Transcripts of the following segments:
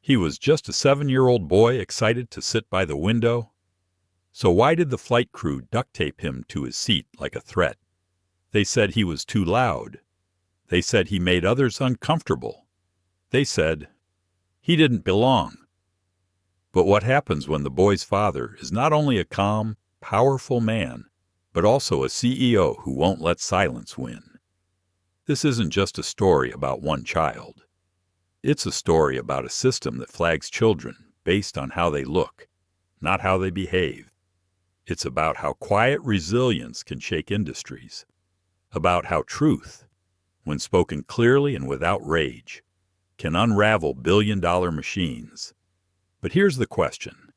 He was just a 7-year-old boy excited to sit by the window. So why did the flight crew duct tape him to his seat like a threat? They said he was too loud. They said he made others uncomfortable. They said he didn't belong. But what happens when the boy's father is not only a calm, powerful man, but also a CEO who won't let silence win? This isn't just a story about one child. It's a story about a system that flags children based on how they look, not how they behave. It's about how quiet resilience can shake industries, about how truth, when spoken clearly and without rage, can unravel billion-dollar machines. But here's the question.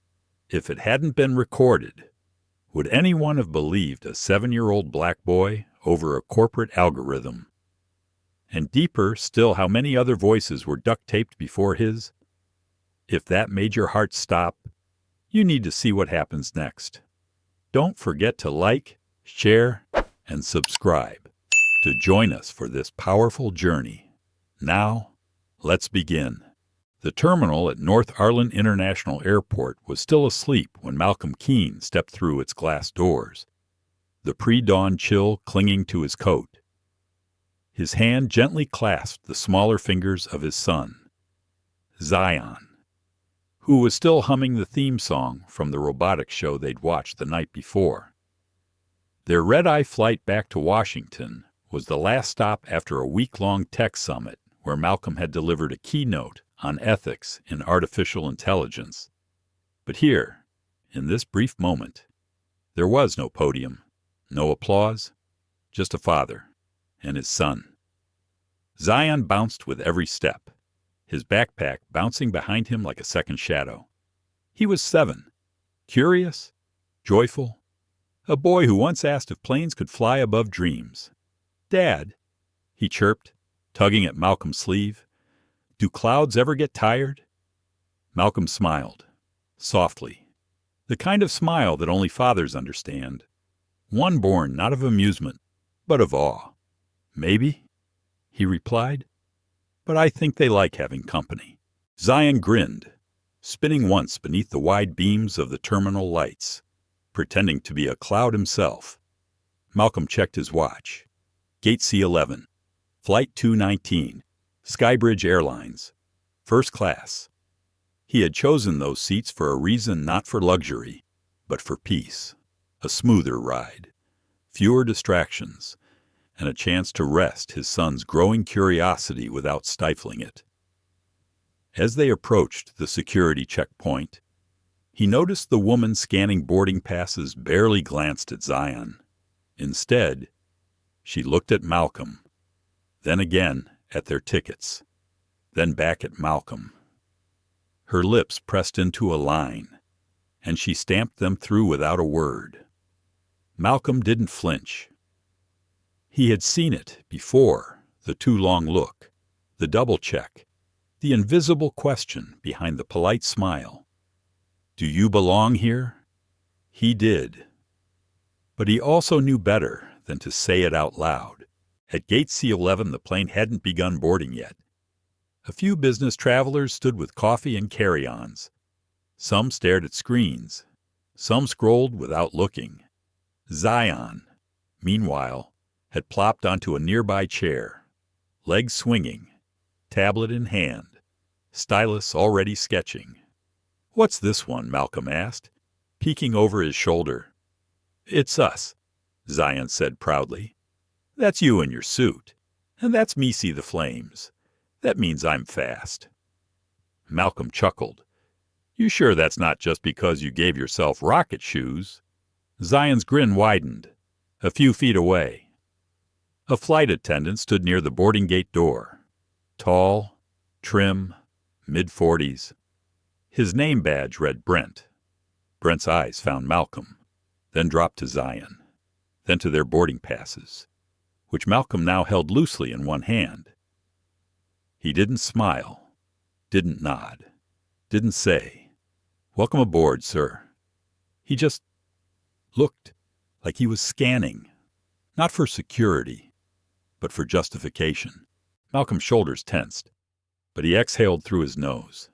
If it hadn't been recorded, would anyone have believed a 7-year-old black boy over a corporate algorithm? And deeper still, how many other voices were duct-taped before his? If that made your heart stop, you need to see what happens next. Don't forget to like, share, and subscribe to join us for this powerful journey. Now, let's begin. The terminal at North Arlen International Airport was still asleep when Malcolm Keene stepped through its glass doors, the pre-dawn chill clinging to his coat. His hand gently clasped the smaller fingers of his son, Zion, who was still humming the theme song from the robotics show they'd watched the night before. Their red-eye flight back to Washington was the last stop after a week-long tech summit where Malcolm had delivered a keynote on ethics in artificial intelligence. But here, in this brief moment, there was no podium, no applause, just a father and his son. Zion bounced with every step, his backpack bouncing behind him like a second shadow. He was 7, curious, joyful, a boy who once asked if planes could fly above dreams. "Dad," he chirped, tugging at Malcolm's sleeve, "do clouds ever get tired?" Malcolm smiled, softly, the kind of smile that only fathers understand, one born not of amusement, but of awe. "Maybe," he replied, "but I think they like having company." Zion grinned, spinning once beneath the wide beams of the terminal lights, pretending to be a cloud himself. Malcolm checked his watch. Gate C11, Flight 219, Skybridge Airlines, first class. He had chosen those seats for a reason, not for luxury, but for peace. A smoother ride, fewer distractions, and a chance to rest his son's growing curiosity without stifling it. As they approached the security checkpoint, he noticed the woman scanning boarding passes barely glanced at Zion. Instead, she looked at Malcolm, then again at their tickets, then back at Malcolm. Her lips pressed into a line, and she stamped them through without a word. Malcolm didn't flinch. He had seen it before, the too long look, the double check, the invisible question behind the polite smile. "Do you belong here?" He did. But he also knew better than to say it out loud. At Gate C11, the plane hadn't begun boarding yet. A few business travelers stood with coffee and carry-ons. Some stared at screens. Some scrolled without looking. Zion, meanwhile, had plopped onto a nearby chair, legs swinging, tablet in hand, stylus already sketching. "What's this one?" Malcolm asked, peeking over his shoulder. "It's us," Zion said proudly. "That's you in your suit, and that's me see the flames. That means I'm fast." Malcolm chuckled. "You sure that's not just because you gave yourself rocket shoes?" Zion's grin widened. A few feet away, a flight attendant stood near the boarding gate door. Tall, trim, mid-40s. His name badge read Brent. Brent's eyes found Malcolm, then dropped to Zion, then to their boarding passes, which Malcolm now held loosely in one hand. He didn't smile, didn't nod, didn't say, "Welcome aboard, sir." He just looked like he was scanning, not for security, but for justification. Malcolm's shoulders tensed, but he exhaled through his nose.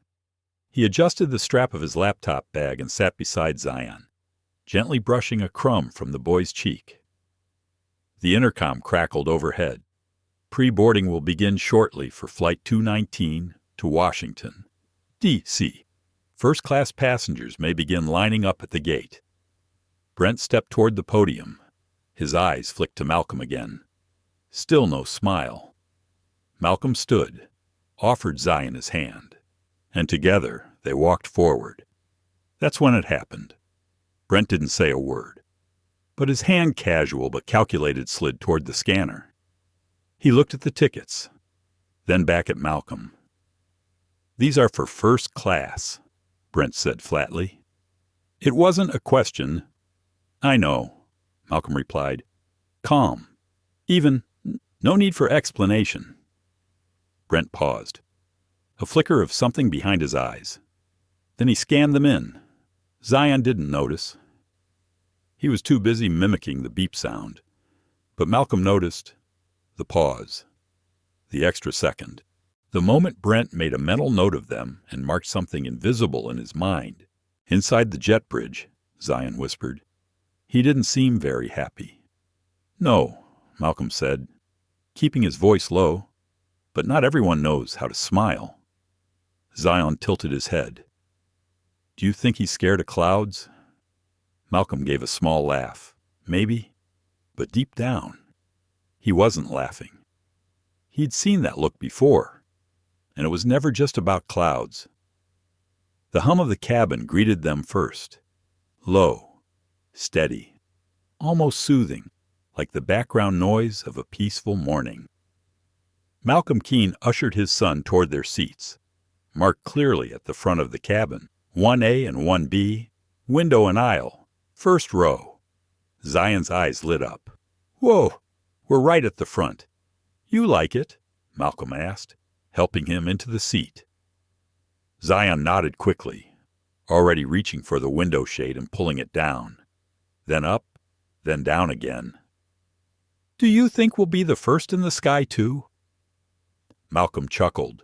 He adjusted the strap of his laptop bag and sat beside Zion, gently brushing a crumb from the boy's cheek. The intercom crackled overhead. Pre-boarding will begin shortly for Flight 219 to Washington, D.C. First-class passengers may begin lining up at the gate. Brent stepped toward the podium. His eyes flicked to Malcolm again. Still no smile. Malcolm stood, offered Zion his hand, and together they walked forward. That's when it happened. Brent didn't say a word, but his hand, casual but calculated, slid toward the scanner. He looked at the tickets, then back at Malcolm. "These are for first class," Brent said flatly. It wasn't a question. "I know," Malcolm replied. Calm. Even, no need for explanation. Brent paused. A flicker of something behind his eyes. Then he scanned them in. Zion didn't notice. He was too busy mimicking the beep sound. But Malcolm noticed the pause, the extra second. The moment Brent made a mental note of them and marked something invisible in his mind. "Inside the jet bridge," Zion whispered. "He didn't seem very happy." "No," Malcolm said, keeping his voice low, "but not everyone knows how to smile." Zion tilted his head. "Do you think he's scared of clouds?" Malcolm gave a small laugh. Maybe, but deep down, he wasn't laughing. He'd seen that look before, and it was never just about clouds. The hum of the cabin greeted them first. Low, steady, almost soothing, like the background noise of a peaceful morning. Malcolm Keene ushered his son toward their seats, marked clearly at the front of the cabin, 1A and 1B, window and aisle, first row. Zion's eyes lit up. "Whoa, we're right at the front." "You like it?" Malcolm asked, helping him into the seat. Zion nodded quickly, already reaching for the window shade and pulling it down. Then up, then down again. "Do you think we'll be the first in the sky, too?" Malcolm chuckled.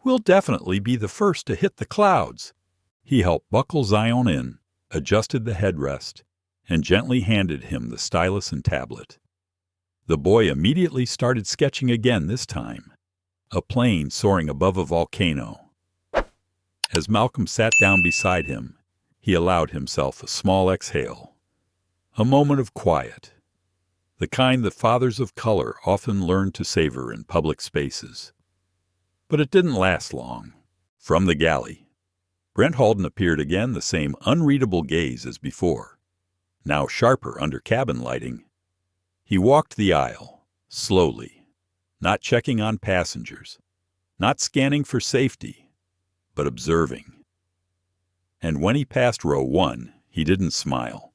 "We'll definitely be the first to hit the clouds." He helped buckle Zion in, adjusted the headrest, and gently handed him the stylus and tablet. The boy immediately started sketching again this time. A plane soaring above a volcano. As Malcolm sat down beside him, he allowed himself a small exhale. A moment of quiet. The kind that fathers of color often learn to savor in public spaces. But it didn't last long. From the galley, Brent Halden appeared again, the same unreadable gaze as before, now sharper under cabin lighting. He walked the aisle, slowly, not checking on passengers, not scanning for safety, but observing. And when he passed row 1, he didn't smile,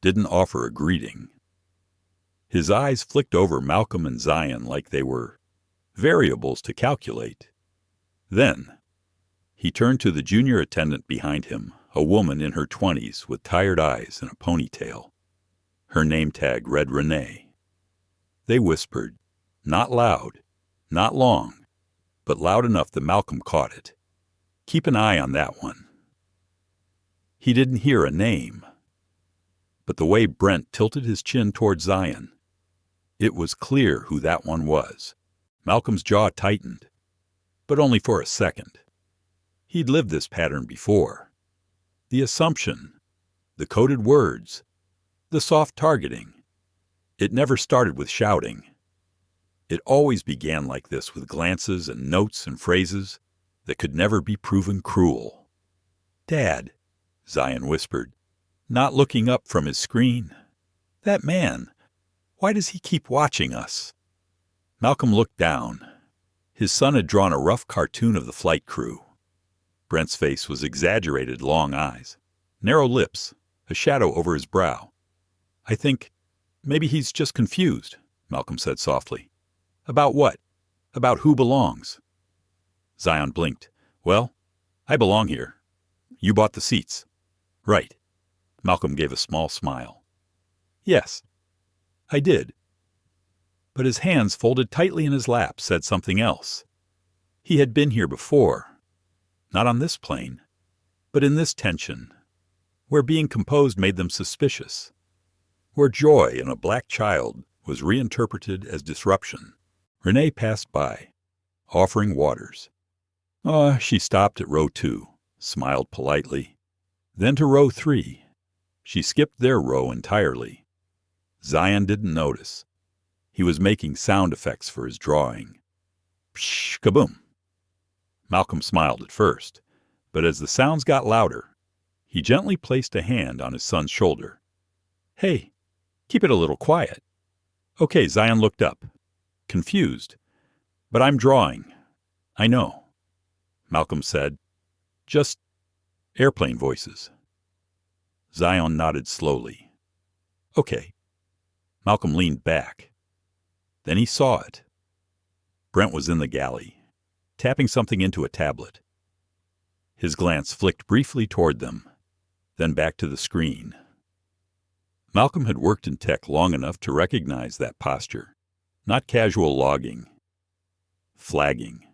didn't offer a greeting. His eyes flicked over Malcolm and Zion like they were variables to calculate. Then he turned to the junior attendant behind him, a woman in her 20s with tired eyes and a ponytail. Her name tag read Renee. They whispered, not loud, not long, but loud enough that Malcolm caught it. "Keep an eye on that one." He didn't hear a name, but the way Brent tilted his chin toward Zion, it was clear who that one was. Malcolm's jaw tightened, but only for a second. He'd lived this pattern before. The assumption, the coded words, the soft targeting. It never started with shouting. It always began like this, with glances and notes and phrases that could never be proven cruel. "Dad," Zion whispered, not looking up from his screen. "That man, why does he keep watching us?" Malcolm looked down. His son had drawn a rough cartoon of the flight crew. Brent's face was exaggerated long eyes, narrow lips, a shadow over his brow. "I think maybe he's just confused," Malcolm said softly. "About what? About who belongs?" Zion blinked. "Well, I belong here. You bought the seats." "Right." Malcolm gave a small smile. "Yes, I did." But his hands folded tightly in his lap said something else. He had been here before. Not on this plane. But in this tension, where being composed made them suspicious, where joy in a black child was reinterpreted as disruption, Renee passed by, offering waters. She stopped at row 2, smiled politely. Then to row 3. She skipped their row entirely. Zion didn't notice. He was making sound effects for his drawing. Psh, kaboom. Malcolm smiled at first, but as the sounds got louder, he gently placed a hand on his son's shoulder. Hey, keep it a little quiet. Okay, Zion looked up, confused. But I'm drawing. I know. Malcolm said, just airplane voices. Zion nodded slowly. Okay. Malcolm leaned back. Then he saw it. Brent was in the galley, tapping something into a tablet. His glance flicked briefly toward them, then back to the screen. Malcolm had worked in tech long enough to recognize that posture, not casual logging, flagging.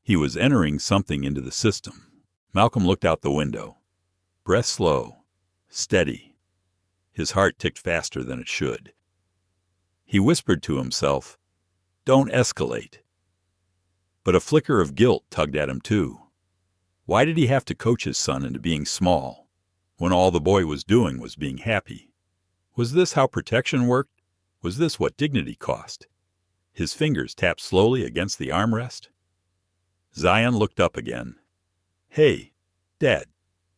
He was entering something into the system. Malcolm looked out the window. Breath slow, steady. His heart ticked faster than it should. He whispered to himself, "Don't escalate." But a flicker of guilt tugged at him too. Why did he have to coach his son into being small, when all the boy was doing was being happy? Was this how protection worked? Was this what dignity cost? His fingers tapped slowly against the armrest. Zion looked up again. Hey, Dad.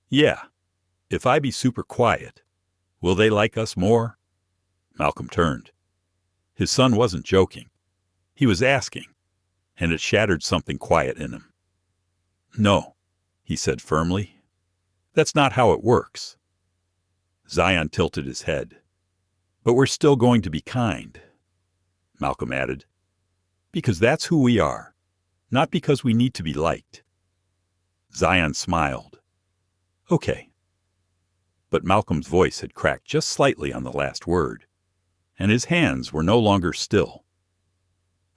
Yeah. If I be super quiet, will they like us more? Malcolm turned. His son wasn't joking. He was asking, and it shattered something quiet in him. No, he said firmly. That's not how it works. Zion tilted his head. But we're still going to be kind, Malcolm added. Because that's who we are, not because we need to be liked. Zion smiled. Okay. But Malcolm's voice had cracked just slightly on the last word, and his hands were no longer still.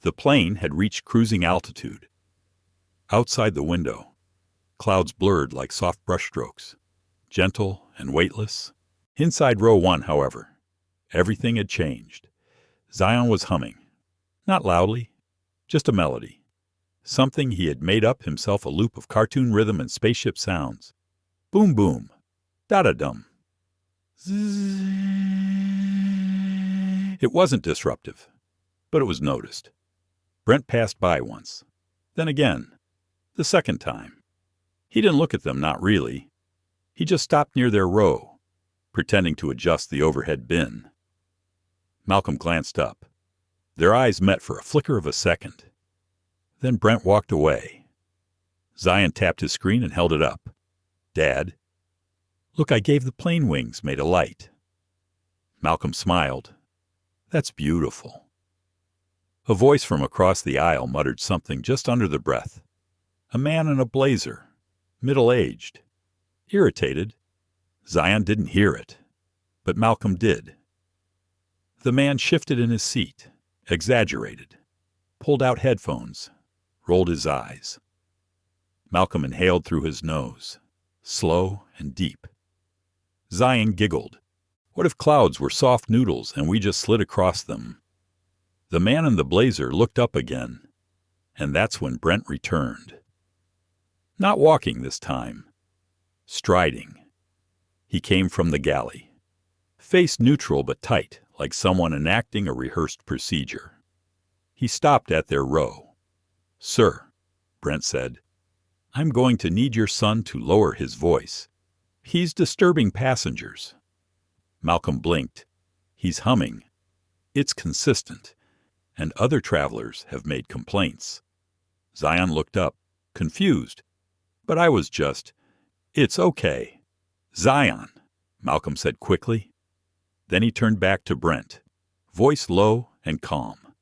The plane had reached cruising altitude. Outside the window, clouds blurred like soft brushstrokes, gentle and weightless. Inside row 1, however, everything had changed. Zion was humming. Not loudly, just a melody. Something he had made up himself, a loop of cartoon rhythm and spaceship sounds. Boom boom, da-da-dum. It wasn't disruptive, but it was noticed. Brent passed by once, then again, the second time. He didn't look at them, not really. He just stopped near their row, pretending to adjust the overhead bin. Malcolm glanced up. Their eyes met for a flicker of a second. Then Brent walked away. Zion tapped his screen and held it up. Dad, look, I gave the plane wings, made a light. Malcolm smiled. That's beautiful. A voice from across the aisle muttered something just under the breath. A man in a blazer, middle-aged, irritated. Zion didn't hear it, but Malcolm did. The man shifted in his seat, exaggerated, pulled out headphones, rolled his eyes. Malcolm inhaled through his nose, slow and deep. Zion giggled. What if clouds were soft noodles and we just slid across them? The man in the blazer looked up again, and that's when Brent returned. Not walking this time, striding. He came from the galley, face neutral but tight, like someone enacting a rehearsed procedure. He stopped at their row. Sir, Brent said, I'm going to need your son to lower his voice. He's disturbing passengers. Malcolm blinked. He's humming. It's consistent, and other travelers have made complaints. Zion looked up, confused. But I was just, it's okay. Zion, Malcolm said quickly. Then he turned back to Brent, voice low and calm.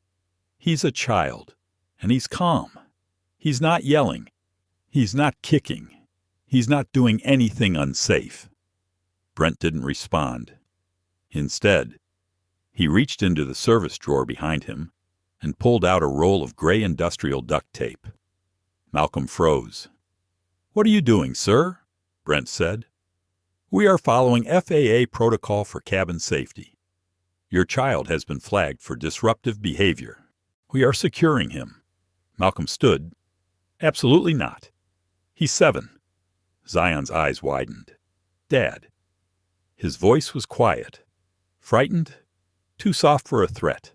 He's a child, and he's calm. He's not yelling. He's not kicking. He's not doing anything unsafe. Brent didn't respond. Instead, he reached into the service drawer behind him and pulled out a roll of gray industrial duct tape. Malcolm froze. What are you doing, sir? Brent said. "We are following FAA protocol for cabin safety. Your child has been flagged for disruptive behavior. We are securing him." Malcolm stood. "Absolutely not. He's 7. Zion's eyes widened. "Dad." His voice was quiet. Frightened, too soft for a threat.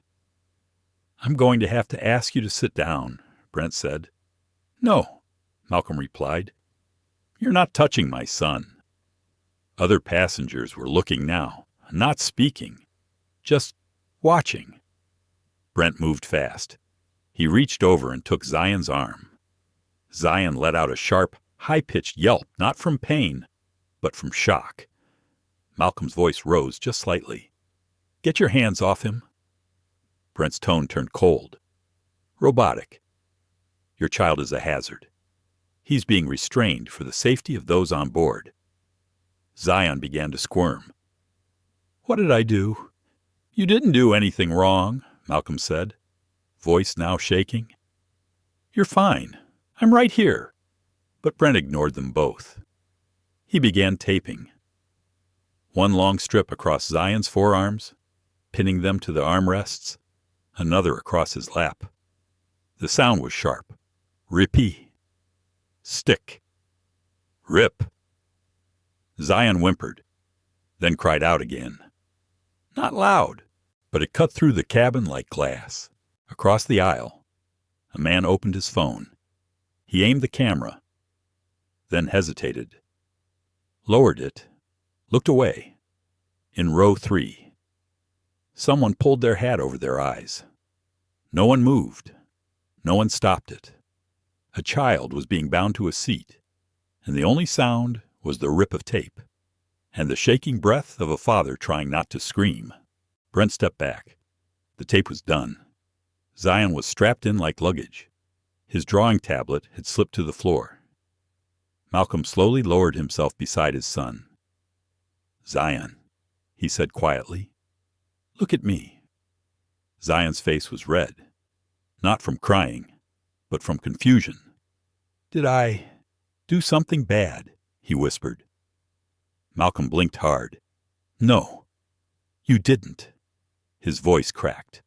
"I'm going to have to ask you to sit down," Brent said. "No," Malcolm replied. "You're not touching my son." Other passengers were looking now, not speaking, just watching. Brent moved fast. He reached over and took Zion's arm. Zion let out a sharp, high-pitched yelp, not from pain, but from shock. Malcolm's voice rose just slightly. "Get your hands off him." Brent's tone turned cold. "Robotic. Your child is a hazard. He's being restrained for the safety of those on board." Zion began to squirm. "What did I do?" "You didn't do anything wrong," Malcolm said, voice now shaking. "You're fine. I'm right here." But Brent ignored them both. He began taping. One long strip across Zion's forearms, pinning them to the armrests, another across his lap. The sound was sharp. Rippee. Stick. Rip. Zion whimpered, then cried out again. Not loud, but it cut through the cabin like glass. Across the aisle, a man opened his phone. He aimed the camera, then hesitated, lowered it, looked away. In row 3, someone pulled their hat over their eyes. No one moved. No one stopped it. A child was being bound to a seat, and the only sound was the rip of tape and the shaking breath of a father trying not to scream. Brent stepped back. The tape was done. Zion was strapped in like luggage. His drawing tablet had slipped to the floor. Malcolm slowly lowered himself beside his son. Zion, he said quietly, look at me. Zion's face was red, not from crying, but from confusion. Did I do something bad? He whispered. Malcolm blinked hard. No, you didn't. His voice cracked.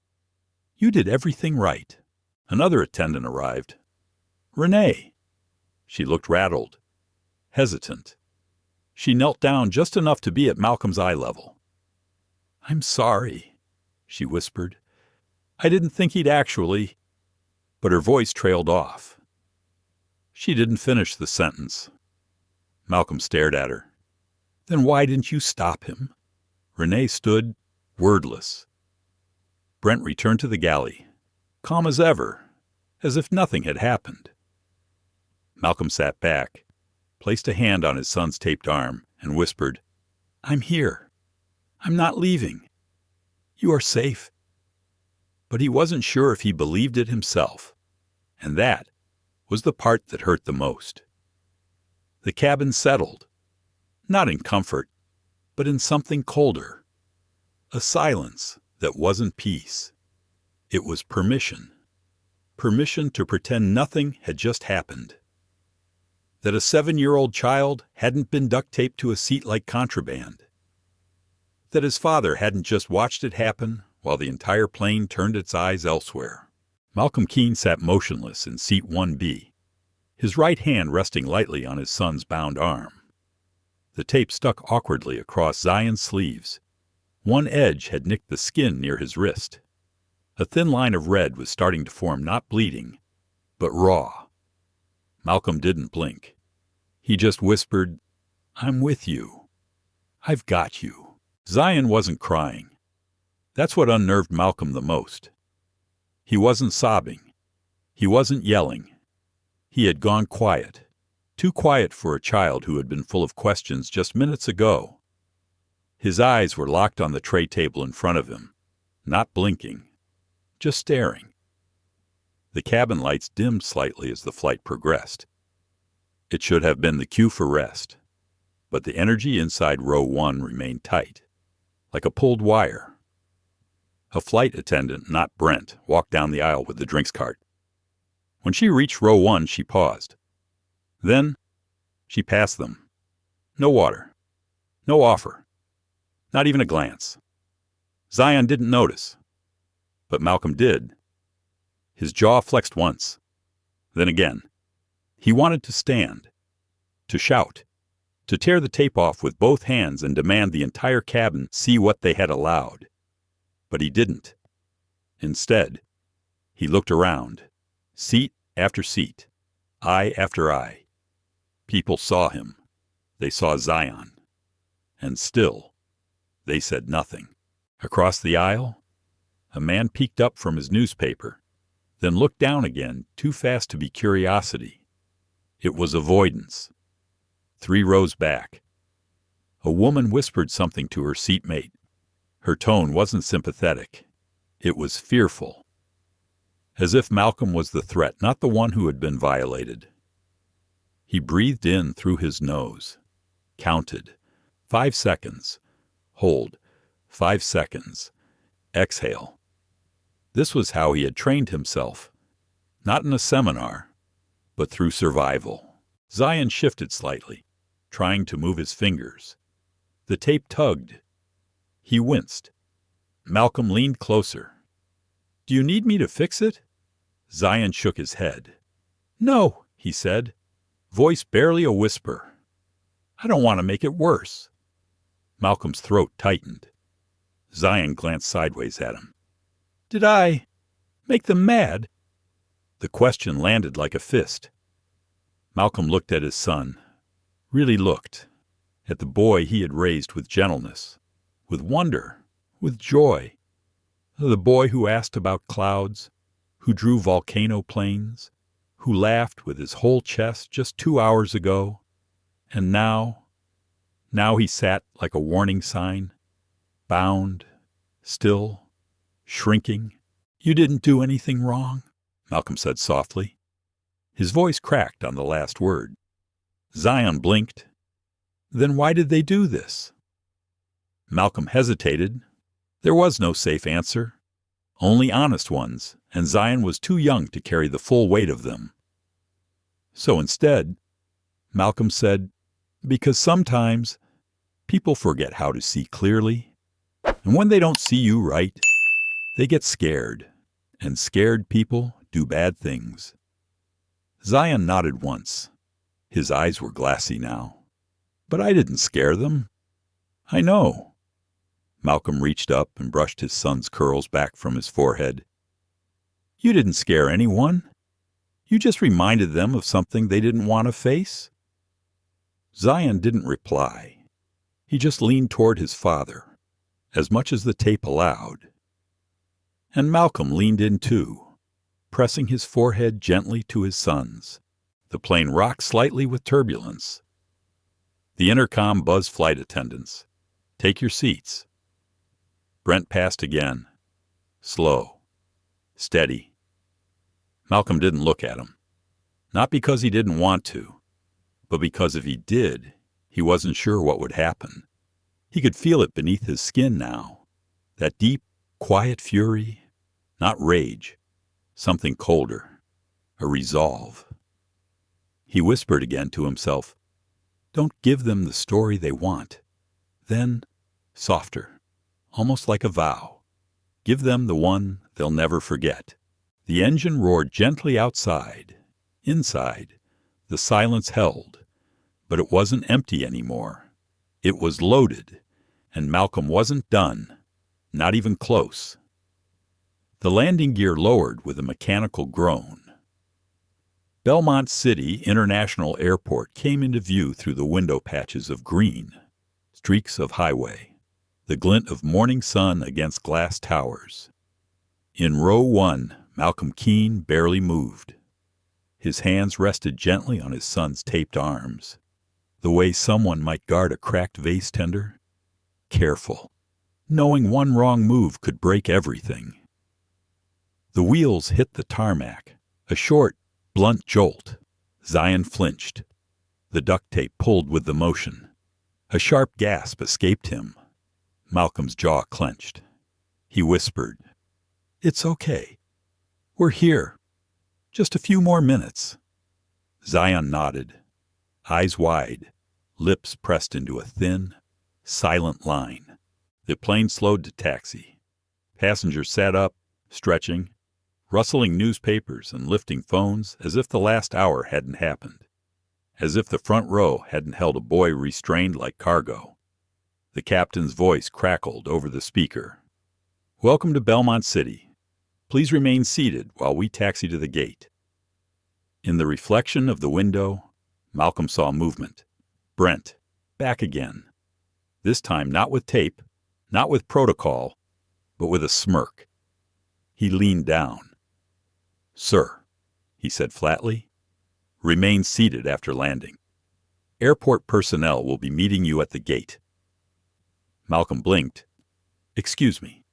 You did everything right. Another attendant arrived. Renee. She looked rattled, hesitant. She knelt down just enough to be at Malcolm's eye level. I'm sorry, she whispered. I didn't think he'd actually... But her voice trailed off. She didn't finish the sentence. Malcolm stared at her. Then why didn't you stop him? Renee stood, wordless. Brent returned to the galley, calm as ever, as if nothing had happened. Malcolm sat back, placed a hand on his son's taped arm, and whispered, I'm here. I'm not leaving. You are safe. But he wasn't sure if he believed it himself, and that was the part that hurt the most. The cabin settled, not in comfort, but in something colder, a silence that wasn't peace. It was permission. Permission to pretend nothing had just happened. That a 7-year-old child hadn't been duct taped to a seat like contraband. That his father hadn't just watched it happen while the entire plane turned its eyes elsewhere. Malcolm Keene sat motionless in seat 1B, his right hand resting lightly on his son's bound arm. The tape stuck awkwardly across Zion's sleeves. One edge had nicked the skin near his wrist. A thin line of red was starting to form, not bleeding, but raw. Malcolm didn't blink. He just whispered, I'm with you. I've got you. Zion wasn't crying. That's what unnerved Malcolm the most. He wasn't sobbing. He wasn't yelling. He had gone quiet, too quiet for a child who had been full of questions just minutes ago. His eyes were locked on the tray table in front of him, not blinking, just staring. The cabin lights dimmed slightly as the flight progressed. It should have been the cue for rest, but the energy inside row 1 remained tight, like a pulled wire. A flight attendant, not Brent, walked down the aisle with the drinks cart. When she reached row 1, she paused. Then, she passed them, No water. No offer. Not even a glance. Zion didn't notice. But Malcolm did. His jaw flexed once. Then again. He wanted to stand. To shout. To tear the tape off with both hands and demand the entire cabin see what they had allowed. But he didn't. Instead, he looked around. Seat after seat. Eye after eye. People saw him. They saw Zion. And still, they said nothing. Across the aisle, a man peeked up from his newspaper, then looked down again, too fast to be curiosity. It was avoidance. 3 rows back. A woman whispered something to her seatmate. Her tone wasn't sympathetic. It was fearful. As if Malcolm was the threat, not the one who had been violated. He breathed in through his nose. Counted. 5 seconds. Hold. 5 seconds. Exhale. This was how he had trained himself. Not in a seminar, but through survival. Zion shifted slightly, trying to move his fingers. The tape tugged. He winced. Malcolm leaned closer. "Do you need me to fix it?" Zion shook his head. "No," he said, voice barely a whisper. "I don't want to make it worse." Malcolm's throat tightened. Zion glanced sideways at him. "Did I make them mad?" The question landed like a fist. Malcolm looked at his son, really looked, at the boy he had raised with gentleness, with wonder, with joy, the boy who asked about clouds, who drew volcano planes, who laughed with his whole chest just 2 hours ago, and now he sat like a warning sign, bound, still, shrinking. "You didn't do anything wrong," Malcolm said softly. His voice cracked on the last word. Zion blinked. "Then why did they do this?" Malcolm hesitated. There was no safe answer, only honest ones, and Zion was too young to carry the full weight of them. So instead, Malcolm said, "Because sometimes people forget how to see clearly, and when they don't see you right, they get scared, and scared people do bad things." Zion nodded once. His eyes were glassy now. "But I didn't scare them." "I know." Malcolm reached up and brushed his son's curls back from his forehead. "You didn't scare anyone. You just reminded them of something they didn't want to face." Zion didn't reply. He just leaned toward his father, as much as the tape allowed. And Malcolm leaned in too, pressing his forehead gently to his son's. The plane rocked slightly with turbulence. The intercom buzzed flight attendants. "Take your seats." Brent passed again. Slow. Steady. Malcolm didn't look at him. Not because he didn't want to, but because if he did, he wasn't sure what would happen. He could feel it beneath his skin now. That deep, quiet fury. Not rage. Something colder. A resolve. He whispered again to himself, "Don't give them the story they want." Then, softer, almost like a vow, "Give them the one they'll never forget." The engine roared gently outside. Inside, the silence held, but it wasn't empty anymore. It was loaded, and Malcolm wasn't done, not even close. The landing gear lowered with a mechanical groan. Belmont City International Airport came into view through the window patches of green, streaks of highway, the glint of morning sun against glass towers. In row 1, Malcolm Keene barely moved. His hands rested gently on his son's taped arms, the way someone might guard a cracked vase tender, careful, knowing one wrong move could break everything. The wheels hit the tarmac, a short, blunt jolt. Zion flinched. The duct tape pulled with the motion. A sharp gasp escaped him. Malcolm's jaw clenched. He whispered, "It's okay. We're here. Just a few more minutes." Zion nodded, eyes wide, lips pressed into a thin, silent line. The plane slowed to taxi. Passengers sat up, stretching, rustling newspapers and lifting phones as if the last hour hadn't happened, as if the front row hadn't held a boy restrained like cargo. The captain's voice crackled over the speaker. "Welcome to Belmont City. Please remain seated while we taxi to the gate." In the reflection of the window, Malcolm saw movement. Brent, back again. This time not with tape, not with protocol, but with a smirk. He leaned down. "Sir," he said flatly, "remain seated after landing. Airport personnel will be meeting you at the gate." Malcolm blinked. "Excuse me."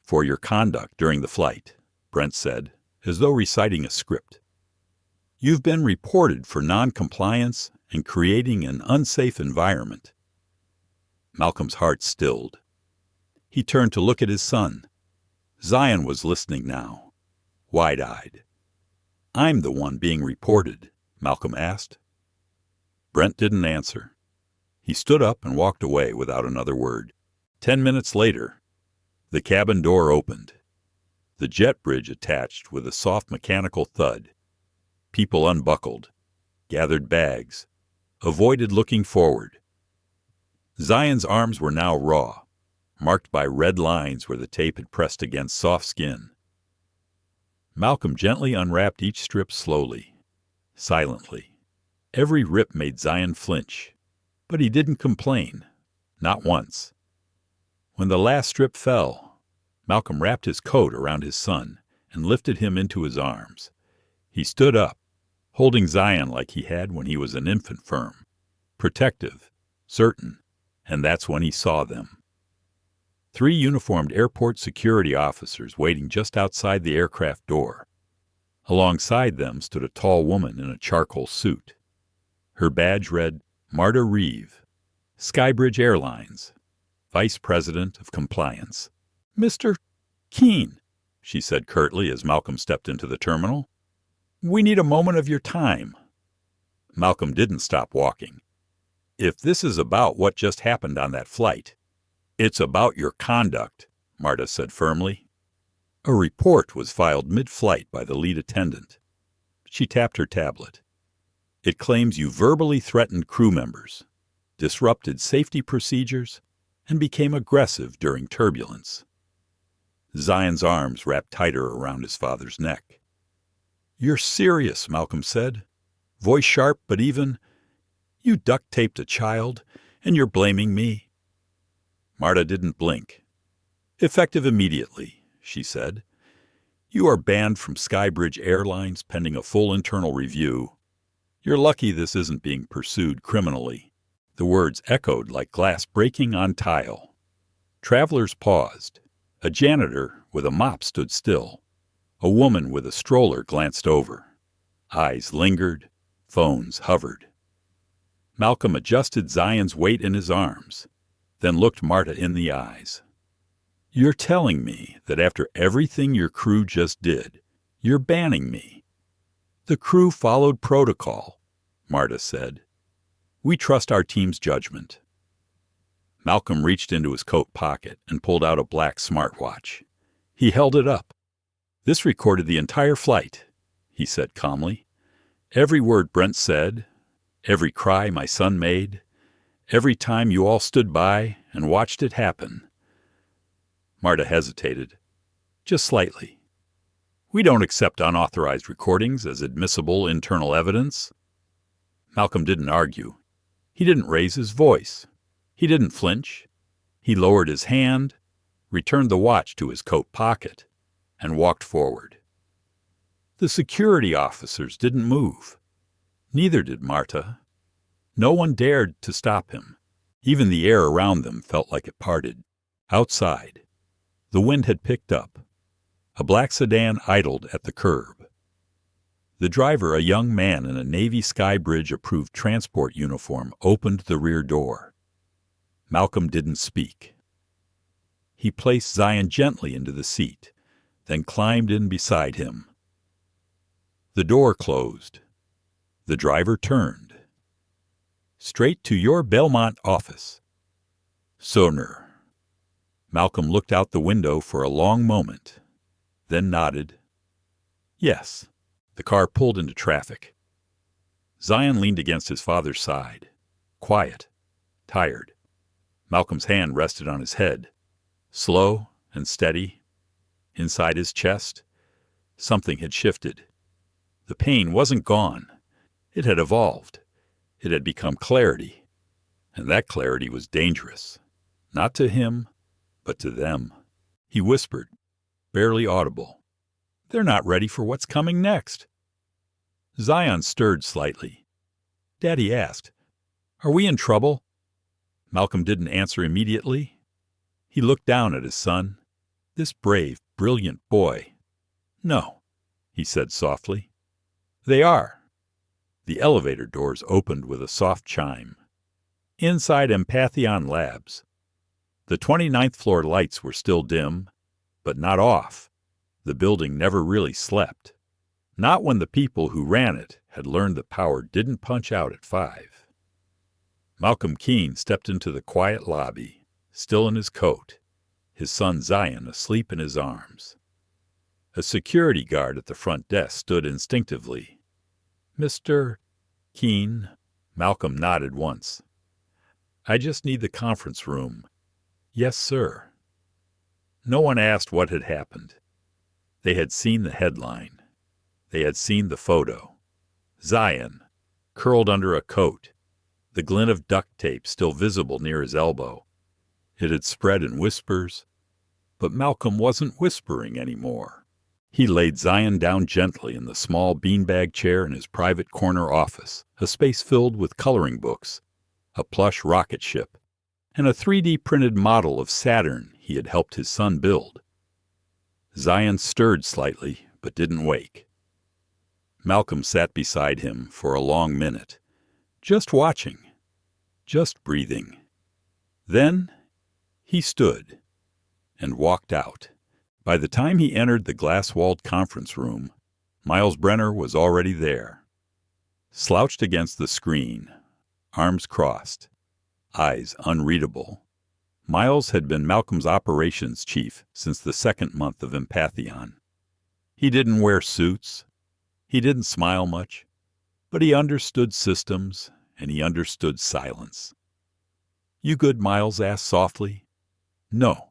"For your conduct during the flight," Brent said, as though reciting a script. "You've been reported for non-compliance and creating an unsafe environment." Malcolm's heart stilled. He turned to look at his son. Zion was listening now, wide-eyed. "I'm the one being reported," Malcolm asked. Brent didn't answer. He stood up and walked away without another word. 10 minutes later, the cabin door opened. The jet bridge attached with a soft mechanical thud. People unbuckled, gathered bags, avoided looking forward. Zion's arms were now raw, marked by red lines where the tape had pressed against soft skin. Malcolm gently unwrapped each strip slowly, silently. Every rip made Zion flinch, but he didn't complain, not once. When the last strip fell, Malcolm wrapped his coat around his son and lifted him into his arms. He stood up, holding Zion like he had when he was an infant, firm, protective, certain, and that's when he saw them. 3 uniformed airport security officers waiting just outside the aircraft door. Alongside them stood a tall woman in a charcoal suit. Her badge read, Marta Reeve, Skybridge Airlines, Vice President of Compliance. "Mr. Keene," she said curtly as Malcolm stepped into the terminal, "we need a moment of your time." Malcolm didn't stop walking. "If this is about what just happened on that flight, it's about your conduct," Marta said firmly. A report was filed mid-flight by the lead attendant. She tapped her tablet. "It claims you verbally threatened crew members, disrupted safety procedures, and became aggressive during turbulence." Zion's arms wrapped tighter around his father's neck. "You're serious," Malcolm said, voice sharp but even. "You duct-taped a child, and you're blaming me." Marta didn't blink. "Effective immediately," she said. "You are banned from Skybridge Airlines pending a full internal review. You're lucky this isn't being pursued criminally." The words echoed like glass breaking on tile. Travelers paused. A janitor with a mop stood still. A woman with a stroller glanced over. Eyes lingered. Phones hovered. Malcolm adjusted Zion's weight in his arms, then looked Marta in the eyes. "You're telling me that after everything your crew just did, you're banning me?" "The crew followed protocol," Marta said. "We trust our team's judgment." Malcolm reached into his coat pocket and pulled out a black smartwatch. He held it up. "This recorded the entire flight," he said calmly. "Every word Brent said, every cry my son made, every time you all stood by and watched it happen." Marta hesitated, just slightly. "We don't accept unauthorized recordings as admissible internal evidence." Malcolm didn't argue. He didn't raise his voice. He didn't flinch. He lowered his hand, returned the watch to his coat pocket, and walked forward. The security officers didn't move. Neither did Marta. No one dared to stop him. Even the air around them felt like it parted. Outside, the wind had picked up. A black sedan idled at the curb. The driver, a young man in a Navy Skybridge-approved transport uniform, opened the rear door. Malcolm didn't speak. He placed Zion gently into the seat, then climbed in beside him. The door closed. The driver turned. Straight to your Belmont office. Sooner. Malcolm looked out the window for a long moment, then nodded. Yes. The car pulled into traffic. Zion leaned against his father's side, quiet, tired. Malcolm's hand rested on his head, slow and steady. Inside his chest, something had shifted. The pain wasn't gone. It had evolved. It had become clarity. And that clarity was dangerous. Not to him, but to them. He whispered, barely audible. They're not ready for what's coming next. Zion stirred slightly. Daddy asked, Are we in trouble? Malcolm didn't answer immediately. He looked down at his son, this brave, brilliant boy. No, he said softly. They are. The elevator doors opened with a soft chime. Inside Empathion Labs. The 29th floor lights were still dim, but not off. The building never really slept. Not when the people who ran it had learned the power didn't punch out at 5. Malcolm Keene stepped into the quiet lobby, still in his coat, his son Zion asleep in his arms. A security guard at the front desk stood instinctively. Mr. Keene, Malcolm nodded once. I just need the conference room. Yes, sir. No one asked what had happened. They had seen the headline. They had seen the photo. Zion, curled under a coat, the glint of duct tape still visible near his elbow. It had spread in whispers, but Malcolm wasn't whispering anymore. He laid Zion down gently in the small beanbag chair in his private corner office, a space filled with coloring books, a plush rocket ship, and a 3D printed model of Saturn he had helped his son build. Zion stirred slightly, but didn't wake. Malcolm sat beside him for a long minute, just watching, just breathing. Then he stood and walked out. By the time he entered the glass-walled conference room, Miles Brenner was already there. Slouched against the screen, arms crossed, eyes unreadable. Miles had been Malcolm's operations chief since the 2nd month of Empathion. He didn't wear suits. He didn't smile much, but he understood systems, and he understood silence. You good, Miles asked softly. No,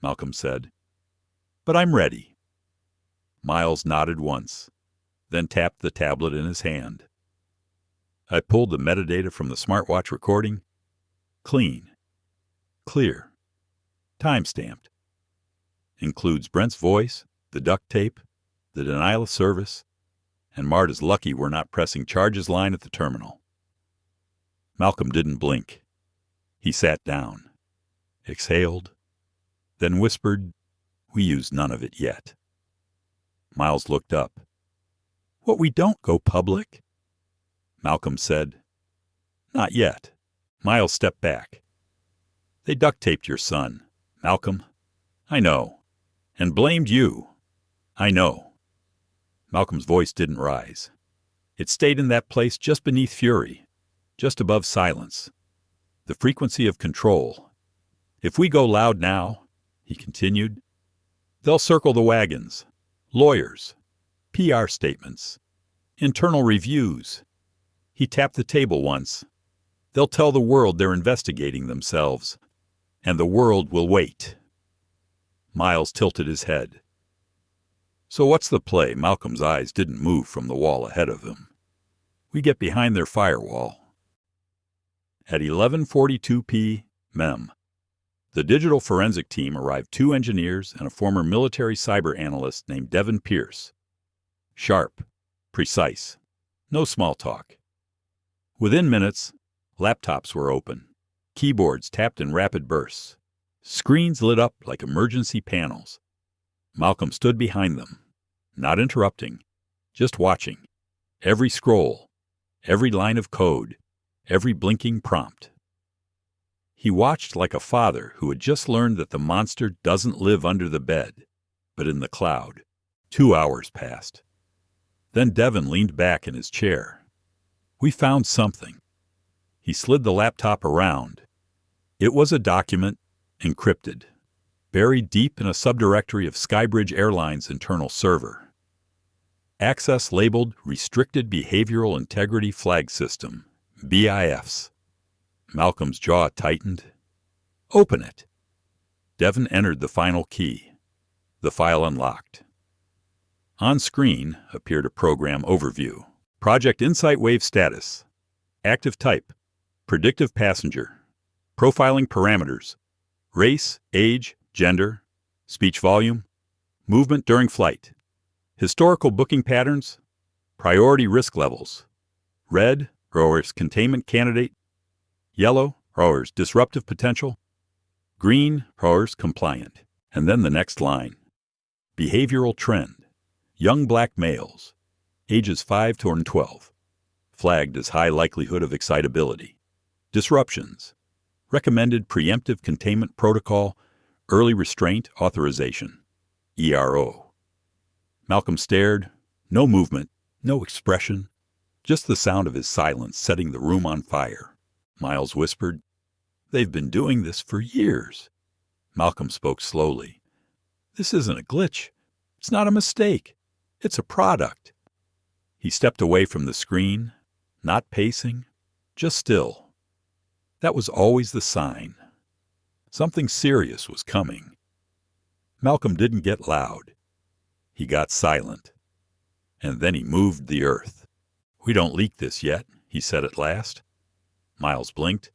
Malcolm said. But I'm ready. Miles nodded once, then tapped the tablet in his hand. I pulled the metadata from the smartwatch recording. Clean. Clear. Time-stamped. Includes Brent's voice, the duct tape, the denial of service, and Marta's lucky we're not pressing charges line at the terminal. Malcolm didn't blink. He sat down, exhaled, then whispered, We use none of it yet. Miles looked up. What we don't go public? Malcolm said. Not yet. Miles stepped back. They duct taped your son, Malcolm. I know. And blamed you. I know. Malcolm's voice didn't rise. It stayed in that place just beneath fury, just above silence. The frequency of control. If we go loud now, he continued, they'll circle the wagons, lawyers, PR statements, internal reviews. He tapped the table once. They'll tell the world they're investigating themselves, and the world will wait. Miles tilted his head. So what's the play? Malcolm's eyes didn't move from the wall ahead of him. We get behind their firewall. At 11:42 p.m., the digital forensic team arrived 2 engineers and a former military cyber analyst named Devin Pierce. Sharp, precise, no small talk. Within minutes, laptops were open, keyboards tapped in rapid bursts, screens lit up like emergency panels. Malcolm stood behind them, not interrupting, just watching. Every scroll, every line of code, every blinking prompt. He watched like a father who had just learned that the monster doesn't live under the bed, but in the cloud. 2 hours passed. Then Devin leaned back in his chair. We found something. He slid the laptop around. It was a document, encrypted, buried deep in a subdirectory of Skybridge Airlines' internal server. Access labeled Restricted Behavioral Integrity Flag System, BIFs. Malcolm's jaw tightened. Open it. Devon entered the final key. The file unlocked. On screen appeared a program overview. Project Insight Wave status. Active type. Predictive passenger. Profiling parameters. Race, age, gender, speech volume, movement during flight. Historical booking patterns. Priority risk levels. Red, rowers containment candidate. Yellow, rowers disruptive potential. Green, rowers compliant. And then the next line. Behavioral trend. Young black males, ages 5 to 12. Flagged as high likelihood of excitability. Disruptions. Recommended preemptive containment protocol, early restraint authorization, ERO. Malcolm stared. No movement, no expression, just the sound of his silence setting the room on fire. Miles whispered, "They've been doing this for years." Malcolm spoke slowly. "This isn't a glitch. It's not a mistake. It's a product." He stepped away from the screen, not pacing, just still. That was always the sign. Something serious was coming. Malcolm didn't get loud. He got silent. And then he moved the earth. "We don't leak this yet," he said at last. Miles blinked.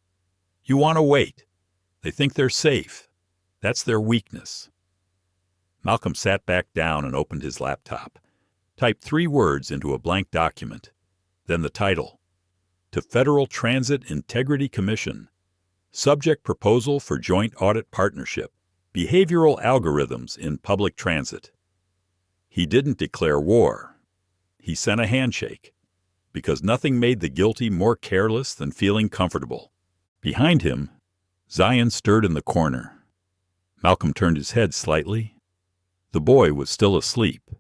"You want to wait. They think they're safe. That's their weakness." Malcolm sat back down and opened his laptop. Typed 3 words into a blank document. Then the title. To Federal Transit Integrity Commission. Subject Proposal for Joint Audit Partnership. Behavioral Algorithms in Public Transit. He didn't declare war. He sent a handshake. Because nothing made the guilty more careless than feeling comfortable. Behind him, Zion stirred in the corner. Malcolm turned his head slightly. The boy was still asleep.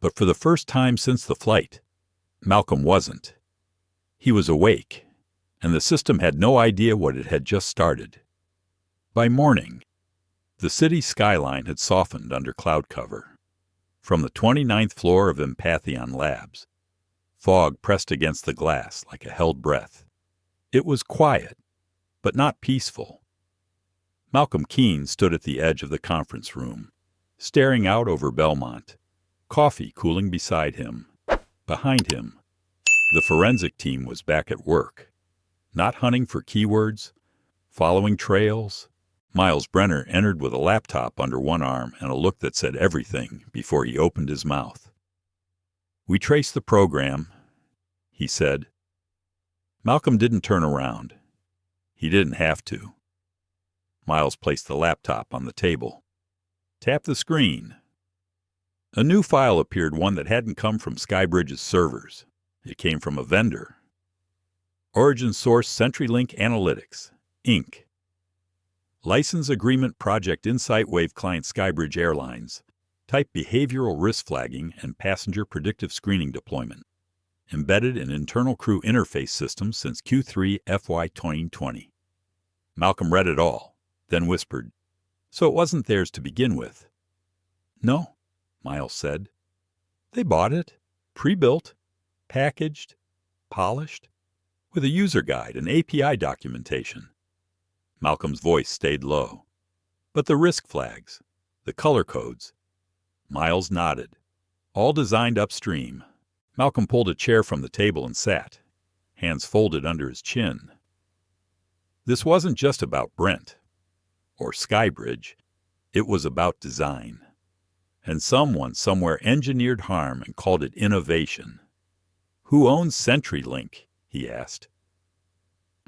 But for the first time since the flight, Malcolm wasn't. He was awake, and the system had no idea what it had just started. By morning, the city skyline had softened under cloud cover. From the 29th floor of Empathion Labs, fog pressed against the glass like a held breath. It was quiet, but not peaceful. Malcolm Keene stood at the edge of the conference room, staring out over Belmont, coffee cooling beside him. Behind him, the forensic team was back at work, not hunting for keywords, following trails. Miles Brenner entered with a laptop under one arm and a look that said everything before he opened his mouth. "We traced the program," he said. Malcolm didn't turn around. He didn't have to. Miles placed the laptop on the table. "Tap the screen." A new file appeared, one that hadn't come from Skybridge's servers. It came from a vendor. Origin Source CenturyLink Analytics, Inc. License Agreement Project Insight Wave Client Skybridge Airlines. Type Behavioral Risk Flagging and Passenger Predictive Screening Deployment. Embedded in internal crew interface systems since Q3 FY 2020. Malcolm read it all, then whispered, "So it wasn't theirs to begin with?" "No," Miles said. "They bought it, pre-built, packaged, polished, with a user guide and API documentation." Malcolm's voice stayed low. "But the risk flags, the color codes." Miles nodded. "All designed upstream." Malcolm pulled a chair from the table and sat, hands folded under his chin. This wasn't just about Brent or Skybridge. It was about design. And someone somewhere engineered harm and called it innovation. "Who owns CenturyLink?" he asked.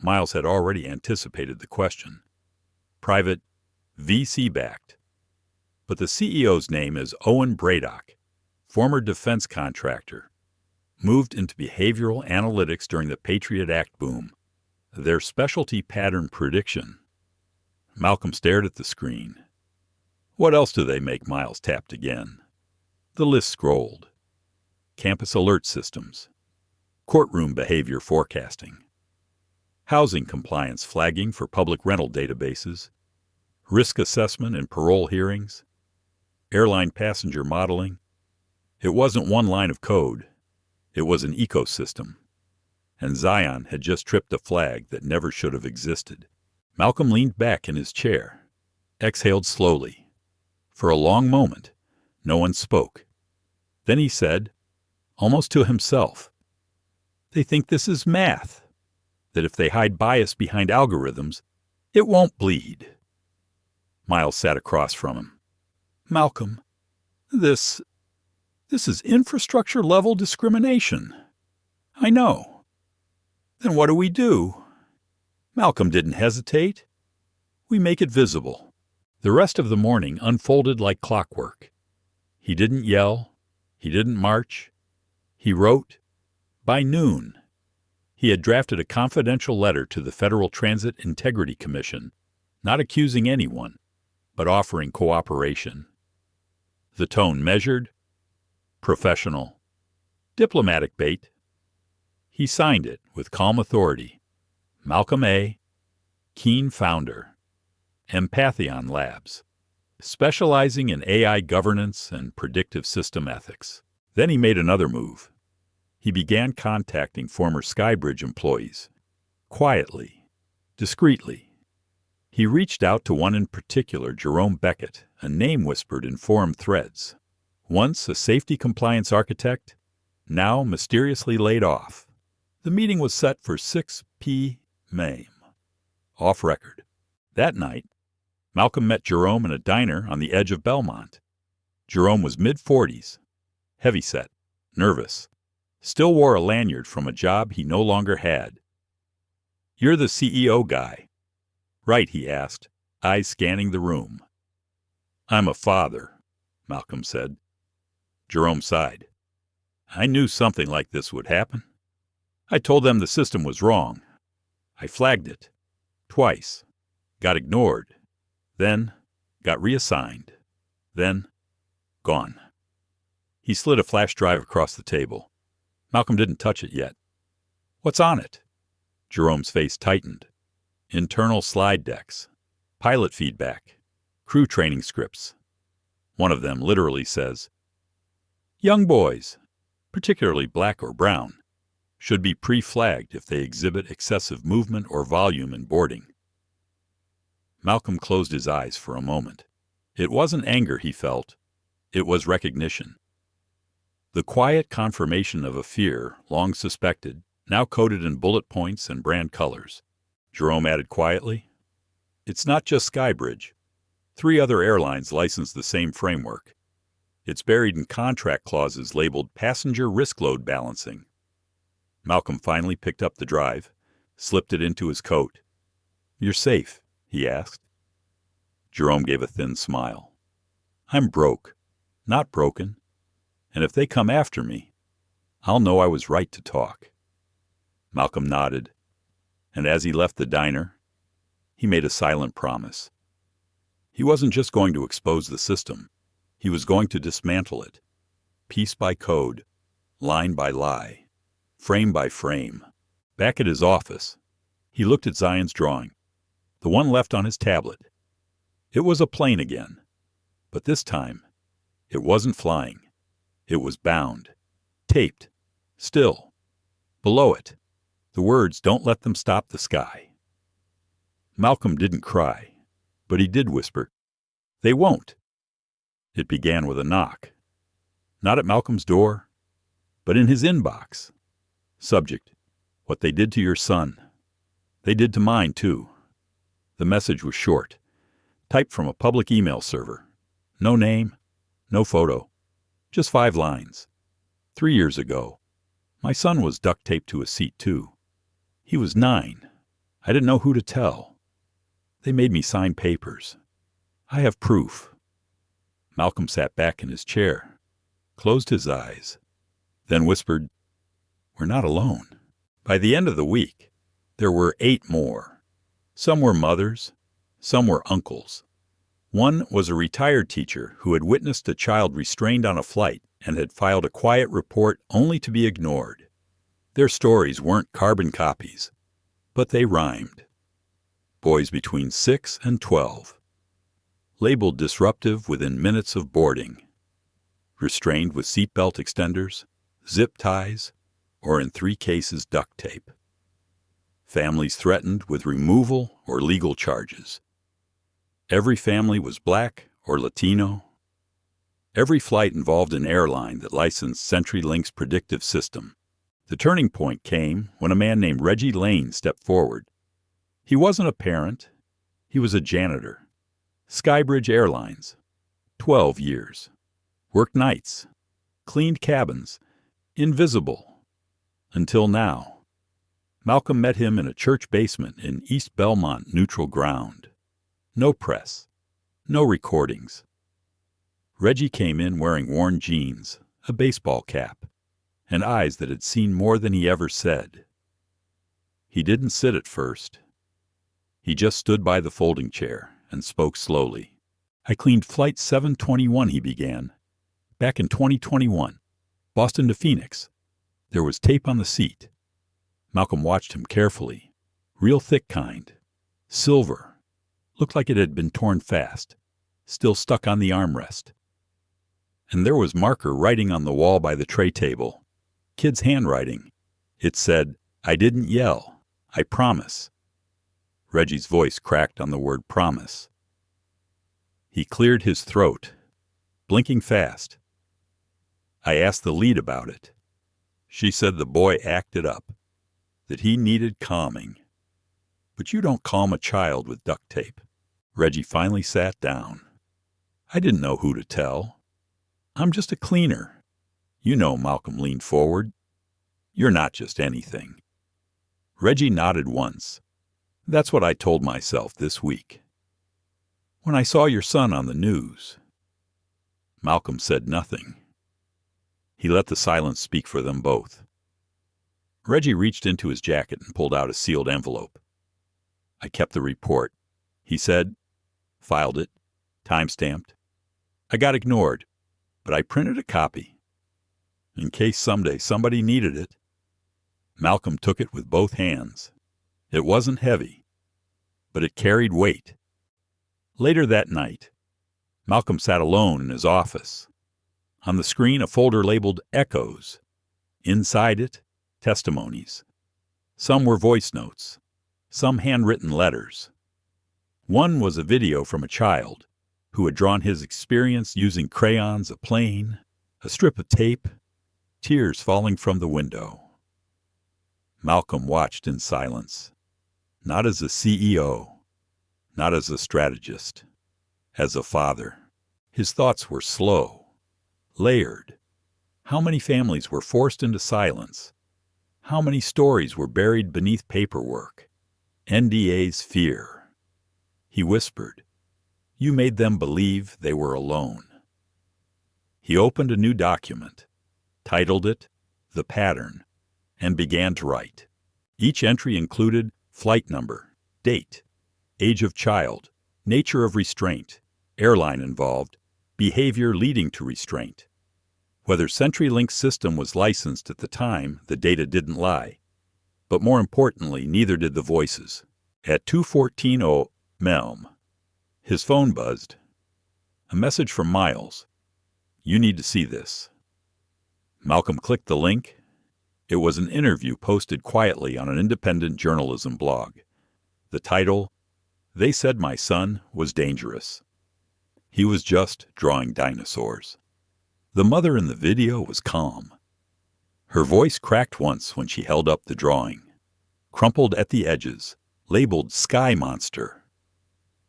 Miles had already anticipated the question. "Private, VC-backed. But the CEO's name is Owen Braddock, former defense contractor. Moved into behavioral analytics during the Patriot Act boom. Their specialty pattern prediction." Malcolm stared at the screen. "What else do they make?" Miles tapped again. The list scrolled. Campus alert systems. Courtroom behavior forecasting. housing compliance flagging for public rental databases, risk assessment and parole hearings, airline passenger modeling. It wasn't one line of code. It was an ecosystem. And Zion had just tripped a flag that never should have existed. Malcolm leaned back in his chair, exhaled slowly. For a long moment, no one spoke. Then he said, almost to himself, "They think this is math, that if they hide bias behind algorithms, it won't bleed." Miles sat across from him. "Malcolm, this is infrastructure-level discrimination." "I know." "Then what do we do?" Malcolm didn't hesitate. "We make it visible." The rest of the morning unfolded like clockwork. He didn't yell. He didn't march. He wrote. By noon, he had drafted a confidential letter to the Federal Transit Integrity Commission, not accusing anyone, but offering cooperation. The tone measured, professional, diplomatic bait. He signed it with calm authority. Malcolm A., Keen founder, Empathion Labs, specializing in AI governance and predictive system ethics. Then he made another move. He began contacting former Skybridge employees, quietly, discreetly. He reached out to one in particular, Jerome Beckett, a name whispered in forum threads. Once a safety compliance architect, now mysteriously laid off. The meeting was set for 6 p.m. Off record. That night, Malcolm met Jerome in a diner on the edge of Belmont. Jerome was mid-40s, heavyset, nervous, still wore a lanyard from a job he no longer had. "You're the CEO guy." "Right," he asked, eyes scanning the room. "I'm a father," Malcolm said. Jerome sighed. "I knew something like this would happen. I told them the system was wrong. I flagged it. Twice. Got ignored. Then got reassigned. Then gone." He slid a flash drive across the table. Malcolm didn't touch it yet. "What's on it?" Jerome's face tightened. "Internal slide decks, pilot feedback, crew training scripts." One of them literally says, "Young boys, particularly black or brown, should be pre-flagged if they exhibit excessive movement or volume in boarding." Malcolm closed his eyes for a moment. It wasn't anger he felt. It was recognition. The quiet confirmation of a fear long suspected, now coded in bullet points and brand colors. Jerome added quietly, "It's not just Skybridge. 3 other airlines license the same framework. It's buried in contract clauses labeled passenger risk load balancing." Malcolm finally picked up the drive, slipped it into his coat. "You're safe?" he asked. Jerome gave a thin smile. "I'm broke, not broken. And if they come after me, I'll know I was right to talk." Malcolm nodded, and as he left the diner, he made a silent promise. He wasn't just going to expose the system. He was going to dismantle it, piece by code, line by lie, frame by frame. Back at his office, he looked at Zion's drawing, the one left on his tablet. It was a plane again, but this time, it wasn't flying. It was bound, taped, still. Below it, the words, "Don't let them stop the sky." Malcolm didn't cry, but he did whisper, "They won't." It began with a knock. Not at Malcolm's door, but in his inbox. Subject, "What they did to your son. They did to mine, too." The message was short, typed from a public email server. No name, no photo. Just 5 lines. 3 years ago, my son was duct taped to a seat, too. He was 9. I didn't know who to tell. They made me sign papers. I have proof. Malcolm sat back in his chair, closed his eyes, then whispered, "We're not alone." By the end of the week, there were 8 more. Some were mothers, some were uncles. One was a retired teacher who had witnessed a child restrained on a flight and had filed a quiet report only to be ignored. Their stories weren't carbon copies. but they rhymed. Boys between 6 and 12. Labeled disruptive within minutes of boarding. Restrained with seatbelt extenders, zip ties, or in 3 cases duct tape. Families threatened with removal or legal charges. Every family was black or Latino. Every flight involved an airline that licensed CenturyLink's predictive system. The turning point came when a man named Reggie Lane stepped forward. He wasn't a parent. He was a janitor. Skybridge Airlines. 12 years. Worked nights. Cleaned cabins. Invisible. Until now. Malcolm met him in a church basement in East Belmont neutral ground. No press. No recordings. Reggie came in wearing worn jeans, a baseball cap, and eyes that had seen more than he ever said. He didn't sit at first. He just stood by the folding chair and spoke slowly. I cleaned Flight 721, he began. Back in 2021, Boston to Phoenix. There was tape on the seat. Malcolm watched him carefully. Real thick kind. Silver. Looked like it had been torn fast. Still stuck on the armrest. And there was marker writing on the wall by the tray table. Kid's handwriting. It said, "I didn't yell. I promise." Reggie's voice cracked on the word promise. He cleared his throat, blinking fast. I asked the lead about it. She said the boy acted up, that he needed calming. But you don't calm a child with duct tape. Reggie finally sat down. I didn't know who to tell. I'm just a cleaner. You know, Malcolm leaned forward. You're not just anything. Reggie nodded once. That's what I told myself this week. When I saw your son on the news. Malcolm said nothing. He let the silence speak for them both. Reggie reached into his jacket and pulled out a sealed envelope. I kept the report, he said, filed it, time-stamped. I got ignored, but I printed a copy. In case someday somebody needed it. Malcolm took it with both hands. It wasn't heavy, but it carried weight. Later that night, Malcolm sat alone in his office. On the screen, a folder labeled Echoes. Inside it, testimonies. Some were voice notes, some handwritten letters. One was a video from a child who had drawn his experience using crayons, a plane, a strip of tape, tears falling from the window. Malcolm watched in silence, not as a CEO, not as a strategist, as a father. His thoughts were slow, layered. How many families were forced into silence? How many stories were buried beneath paperwork? NDA's fear. He whispered, "You made them believe they were alone." He opened a new document, titled it The Pattern, and began to write. Each entry included flight number, date, age of child, nature of restraint, airline involved, behavior leading to restraint. Whether CenturyLink's system was licensed at the time, the data didn't lie. But more importantly, neither did the voices. At 2:14 Melm, his phone buzzed. A message from Miles. "You need to see this." Malcolm clicked the link. It was an interview posted quietly on an independent journalism blog. The title, "They Said My Son Was Dangerous." He was just drawing dinosaurs. The mother in the video was calm. Her voice cracked once when she held up the drawing, crumpled at the edges, labeled Sky Monster.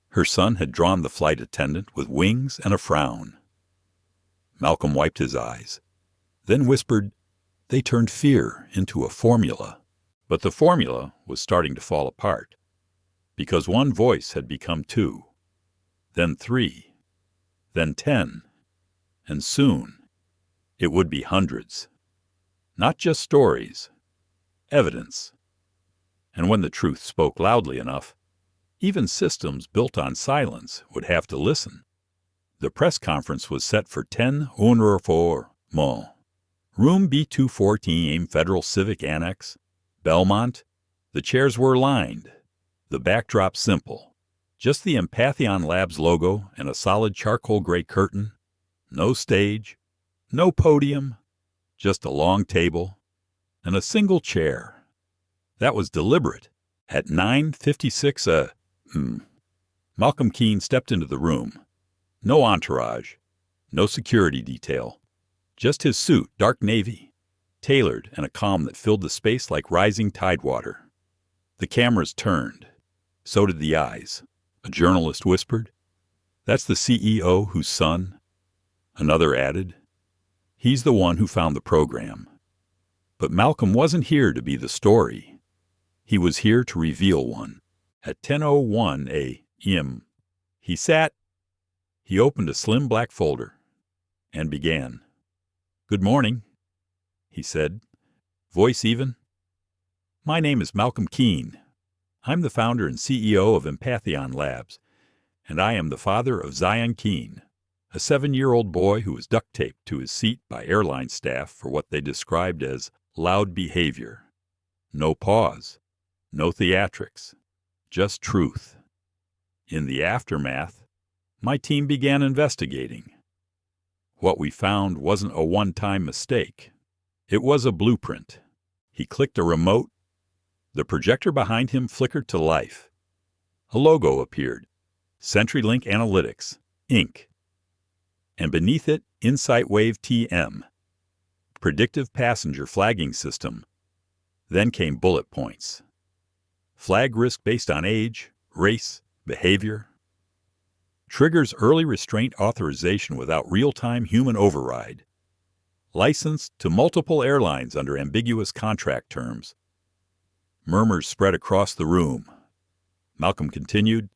Her son had drawn the flight attendant with wings and a frown. Malcolm wiped his eyes, then whispered, "They turned fear into a formula." But the formula was starting to fall apart, because one voice had become 2, then 3, then 10, and soon it would be hundreds. Not just stories, evidence. And when the truth spoke loudly enough, even systems built on silence would have to listen. The press conference was set for 10:04 Mo. Room B214 Federal Civic Annex, Belmont, The chairs were lined, the backdrop simple. Just the Empathion Labs logo and a solid charcoal gray curtain. No stage, no podium, just a long table and a single chair. That was deliberate. At 9:56 Malcolm Keene stepped into the room. No entourage, no security detail. Just his suit, dark navy, tailored and a calm that filled the space like rising tidewater. The cameras turned. So did the eyes. A journalist whispered, "That's the CEO whose son." Another added, "He's the one who found the program." But Malcolm wasn't here to be the story. He was here to reveal one. At 10:01 a.m., he opened a slim black folder and began. "Good morning," he said, voice even. "My name is Malcolm Keene. I'm the founder and CEO of Empathion Labs, and I am the father of Zion Keene, a 7-year-old boy who was duct taped to his seat by airline staff for what they described as loud behavior. No pause, no theatrics, just truth. In the aftermath, my team began investigating. What we found wasn't a one-time mistake. It was a blueprint. He clicked a remote. The projector behind him flickered to life. A logo appeared, CenturyLink Analytics, Inc., and beneath it, Insight Wave TM, Predictive Passenger Flagging System. Then came bullet points. Flag risk based on age, race, behavior. Triggers early restraint authorization without real-time human override. Licensed to multiple airlines under ambiguous contract terms. Murmurs spread across the room. Malcolm continued,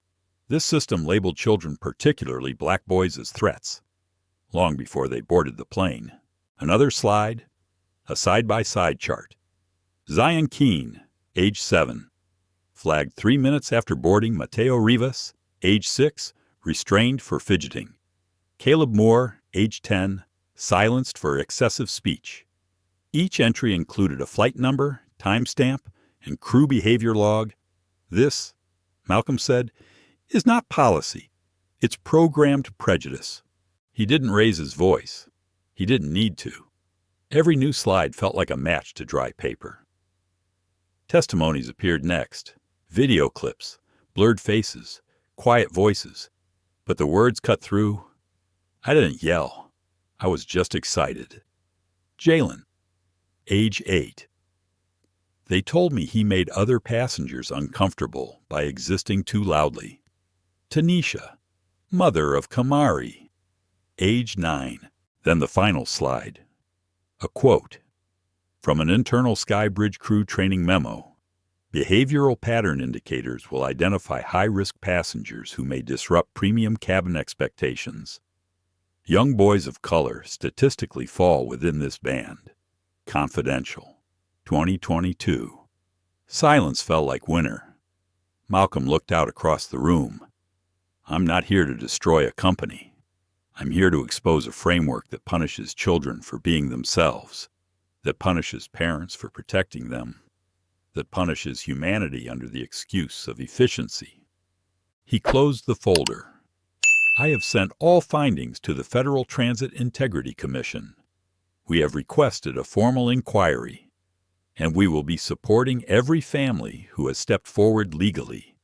"This system labeled children, particularly black boys, as threats, long before they boarded the plane." Another slide, a side-by-side chart. Zion Keene, age 7, flagged 3 minutes after boarding Mateo Rivas, age 6, restrained for fidgeting. Caleb Moore, age 10, silenced for excessive speech. Each entry included a flight number, timestamp, and crew behavior log. This, Malcolm said, is not policy. It's programmed prejudice. He didn't raise his voice. He didn't need to. Every new slide felt like a match to dry paper. Testimonies appeared next. Video clips, blurred faces, quiet voices. But the words cut through. I didn't yell. I was just excited. Jalen, age 8. They told me he made other passengers uncomfortable by existing too loudly. Tanisha, mother of Kamari, age 9. Then the final slide. A quote from an internal Skybridge crew training memo. Behavioral pattern indicators will identify high-risk passengers who may disrupt premium cabin expectations. Young boys of color statistically fall within this band. Confidential. 2022. Silence fell like winter. Malcolm looked out across the room. I'm not here to destroy a company. I'm here to expose a framework that punishes children for being themselves, that punishes parents for protecting them, that punishes humanity under the excuse of efficiency. He closed the folder. I have sent all findings to the Federal Transit Integrity Commission. We have requested a formal inquiry, and we will be supporting every family who has stepped forward legally,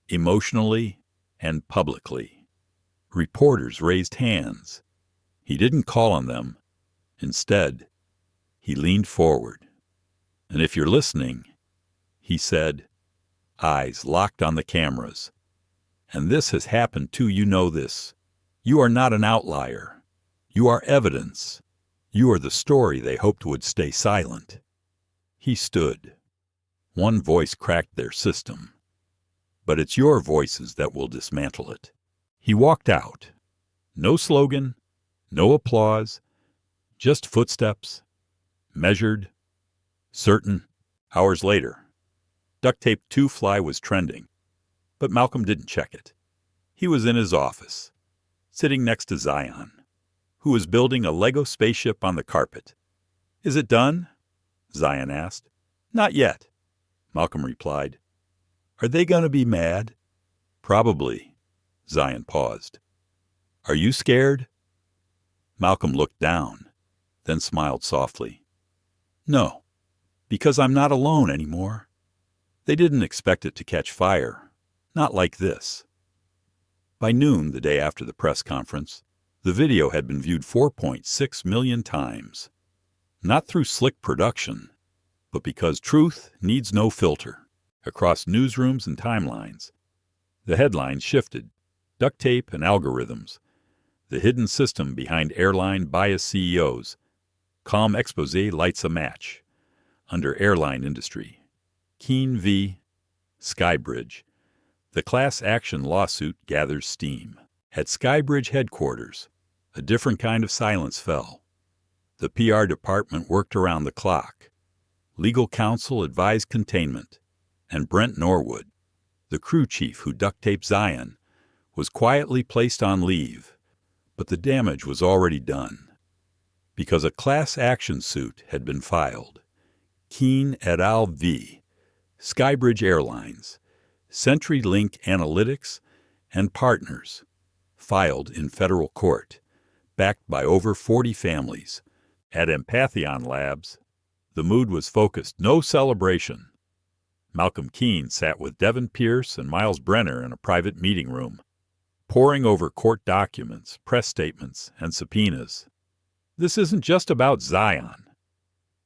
emotionally, and publicly. Reporters raised hands. He didn't call on them. Instead, he leaned forward. And if you're listening, he said, eyes locked on the cameras. And this has happened too, you know this. You are not an outlier. You are evidence. You are the story they hoped would stay silent. He stood. One voice cracked their system. But it's your voices that will dismantle it. He walked out. No slogan, no applause, just footsteps, measured, certain. Hours later, Duct Tape 2 Fly was trending, but Malcolm didn't check it. He was in his office, sitting next to Zion, who was building a Lego spaceship on the carpet. Is it done? Zion asked. Not yet. Malcolm replied. Are they going to be mad? Probably. Zion paused. Are you scared? Malcolm looked down, then smiled softly. No, because I'm not alone anymore. They didn't expect it to catch fire. Not like this. By noon the day after the press conference, the video had been viewed 4.6 million times. Not through slick production, but because truth needs no filter. Across newsrooms and timelines, the headlines shifted. Duct tape and algorithms. The hidden system behind airline bias CEOs. Calm expose lights a match. Under airline industry. Keene v. Skybridge. The class action lawsuit gathers steam. At Skybridge headquarters, a different kind of silence fell. The PR department worked around the clock. Legal counsel advised containment. And Brent Norwood, the crew chief who duct-taped Zion, was quietly placed on leave. But the damage was already done. Because a class action suit had been filed. Keene et al. v. Skybridge Airlines, CenturyLink Analytics, and Partners, filed in federal court, backed by over 40 families. At Empathion Labs, the mood was focused, no celebration. Malcolm Keene sat with Devin Pierce and Miles Brenner in a private meeting room, poring over court documents, press statements, and subpoenas. This isn't just about Zion,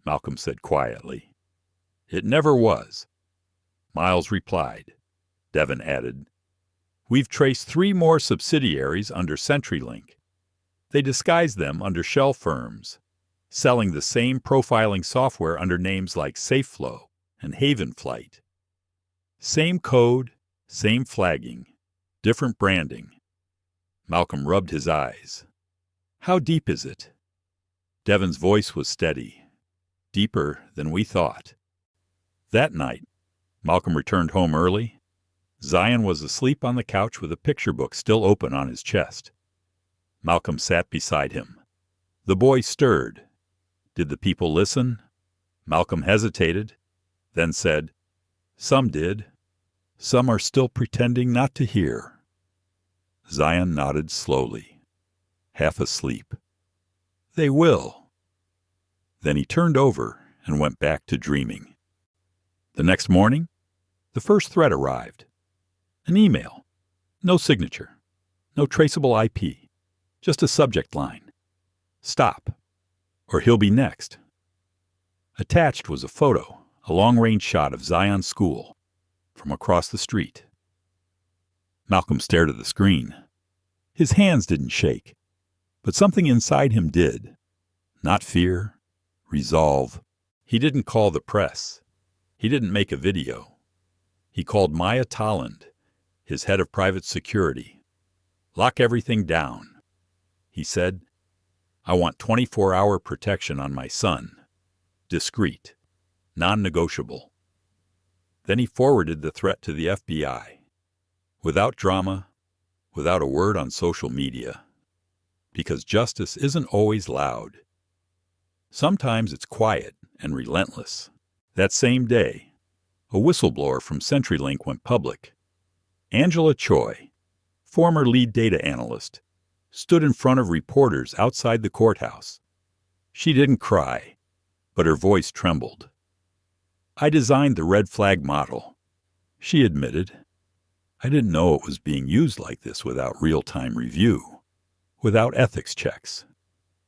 Malcolm said quietly. It never was. Miles replied. Devin added, We've traced 3 more subsidiaries under CenturyLink. They disguised them under shell firms, selling the same profiling software under names like SafeFlow and Havenflight. Same code, same flagging, different branding. Malcolm rubbed his eyes. How deep is it? Devin's voice was steady, deeper than we thought. That night, Malcolm returned home early. Zion was asleep on the couch with a picture book still open on his chest. Malcolm sat beside him. The boy stirred. Did the people listen? Malcolm hesitated, then said, Some did. Some are still pretending not to hear. Zion nodded slowly, half asleep. They will. Then he turned over and went back to dreaming. The next morning, the first threat arrived. An email. No signature. No traceable IP. Just a subject line. Stop, or he'll be next. Attached was a photo, a long-range shot of Zion's school, from across the street. Malcolm stared at the screen. His hands didn't shake, but something inside him did. Not fear, resolve. He didn't call the press. He didn't make a video. He called Maya Tolland, his head of private security. Lock everything down. He said, I want 24-hour protection on my son. Discreet. Non-negotiable. Then he forwarded the threat to the FBI. Without drama, without a word on social media. Because justice isn't always loud. Sometimes it's quiet and relentless. That same day, a whistleblower from CenturyLink went public. Angela Choi, former lead data analyst, stood in front of reporters outside the courthouse. She didn't cry, but her voice trembled. I designed the red flag model, she admitted. I didn't know it was being used like this without real-time review, without ethics checks.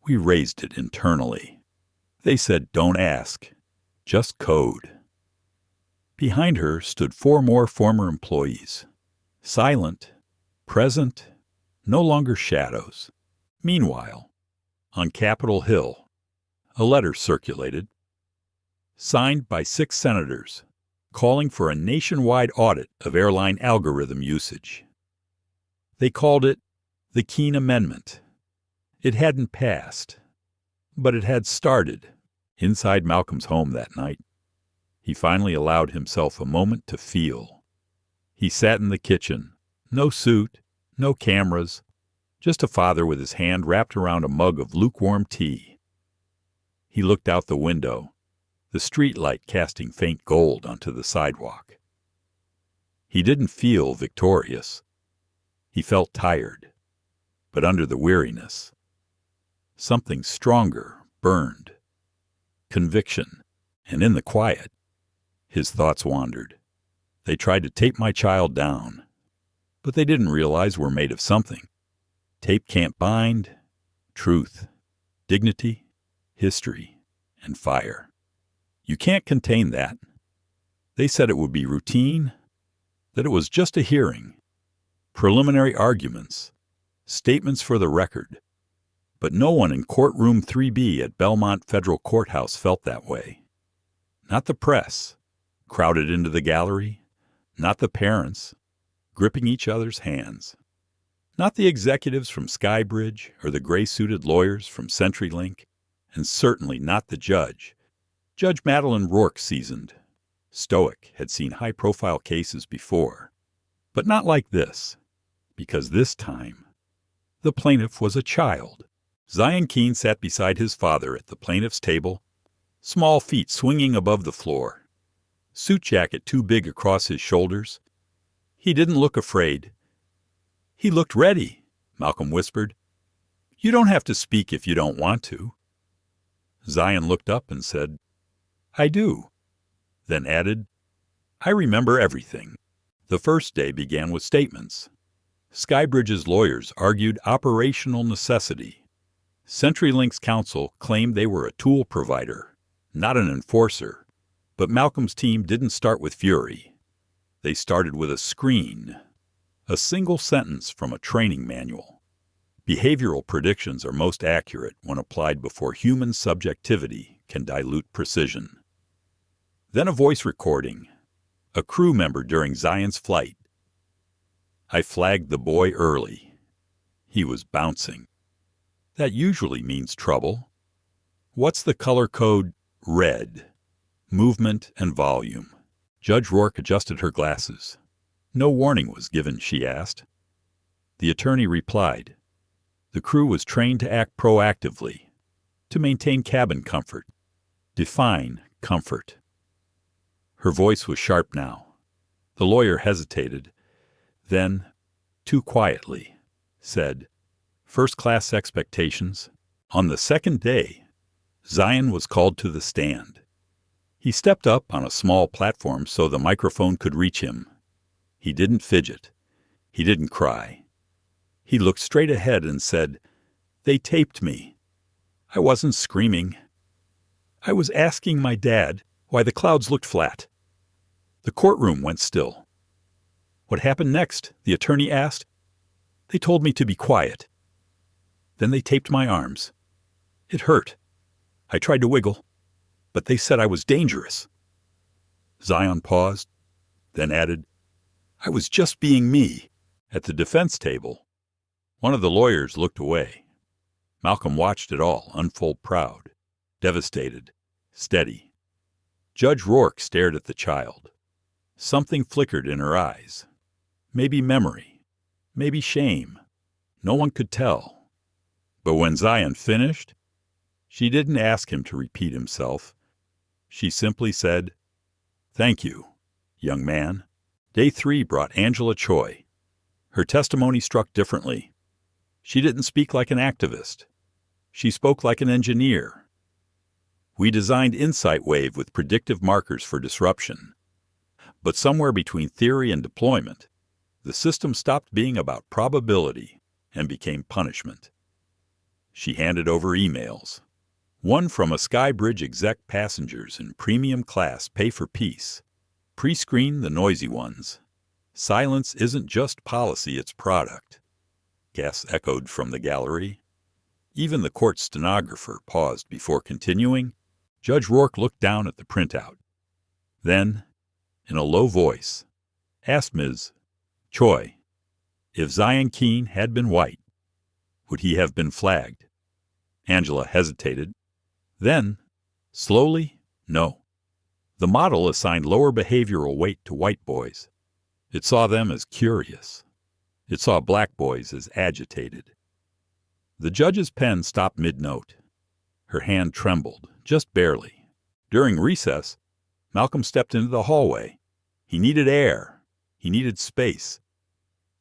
We raised it internally. They said, don't ask, just code. Behind her stood 4 more former employees, silent, present, no longer shadows. Meanwhile, on Capitol Hill, a letter circulated, signed by 6 senators, calling for a nationwide audit of airline algorithm usage. They called it the Keene Amendment. It hadn't passed, but it had started. Inside Malcolm's home that night, he finally allowed himself a moment to feel. He sat in the kitchen, no suit, no cameras, just a father with his hand wrapped around a mug of lukewarm tea. He looked out the window, the street light casting faint gold onto the sidewalk. He didn't feel victorious. He felt tired, but under the weariness, something stronger burned. Conviction, and in the quiet, his thoughts wandered. They tried to tape my child down, but they didn't realize we're made of something. Tape can't bind truth, dignity, history, and fire. You can't contain that. They said it would be routine, that it was just a hearing, preliminary arguments, statements for the record. But no one in courtroom 3B at Belmont Federal Courthouse felt that way. Not the press, crowded into the gallery, not the parents, gripping each other's hands, not the executives from Skybridge or the gray-suited lawyers from CenturyLink, and certainly not the judge. Judge Madeline Rourke, seasoned, stoic, had seen high-profile cases before, but not like this, because this time the plaintiff was a child. Zion Keene sat beside his father at the plaintiff's table, small feet swinging above the floor, suit jacket too big across his shoulders. He didn't look afraid. He looked ready, Malcolm whispered. You don't have to speak if you don't want to. Zion looked up and said, I do, then added, I remember everything. The first day began with statements. Skybridge's lawyers argued operational necessity. CenturyLink's counsel claimed they were a tool provider, not an enforcer. But Malcolm's team didn't start with fury. They started with a screen, a single sentence from a training manual. Behavioral predictions are most accurate when applied before human subjectivity can dilute precision. Then a voice recording, a crew member during Zion's flight. I flagged the boy early. He was bouncing. That usually means trouble. What's the color code? Red. Movement and volume. Judge Rourke adjusted her glasses. No warning was given, she asked. The attorney replied. The crew was trained to act proactively, to maintain cabin comfort. Define comfort. Her voice was sharp now. The lawyer hesitated, then, too quietly, said, First-class expectations. On the second day, Zion was called to the stand. He stepped up on a small platform so the microphone could reach him. He didn't fidget. He didn't cry. He looked straight ahead and said, They taped me. I wasn't screaming. I was asking my dad why the clouds looked flat. The courtroom went still. What happened next? The attorney asked. They told me to be quiet. Then they taped my arms. It hurt. I tried to wiggle, but they said I was dangerous. Zion paused, then added, I was just being me. At the defense table, one of the lawyers looked away. Malcolm watched it all unfold, proud, devastated, steady. Judge Rourke stared at the child. Something flickered in her eyes. Maybe memory, maybe shame. No one could tell. But when Zion finished, she didn't ask him to repeat himself. She simply said, Thank you, young man. Day 3 brought Angela Choi. Her testimony struck differently. She didn't speak like an activist. She spoke like an engineer. We designed Insight Wave with predictive markers for disruption. But somewhere between theory and deployment, the system stopped being about probability and became punishment. She handed over emails. One from a Skybridge exec passengers in premium class pay for peace. Pre-screen the noisy ones. Silence isn't just policy, it's product. Gasps echoed from the gallery. Even the court stenographer paused before continuing. Judge Rourke looked down at the printout. Then, in a low voice, asked Ms. Choi, if Zion Keene had been white, would he have been flagged? Angela hesitated. Then, slowly, no. The model assigned lower behavioral weight to white boys. It saw them as curious. It saw black boys as agitated. The judge's pen stopped mid-note. Her hand trembled, just barely. During recess, Malcolm stepped into the hallway. He needed air. He needed space.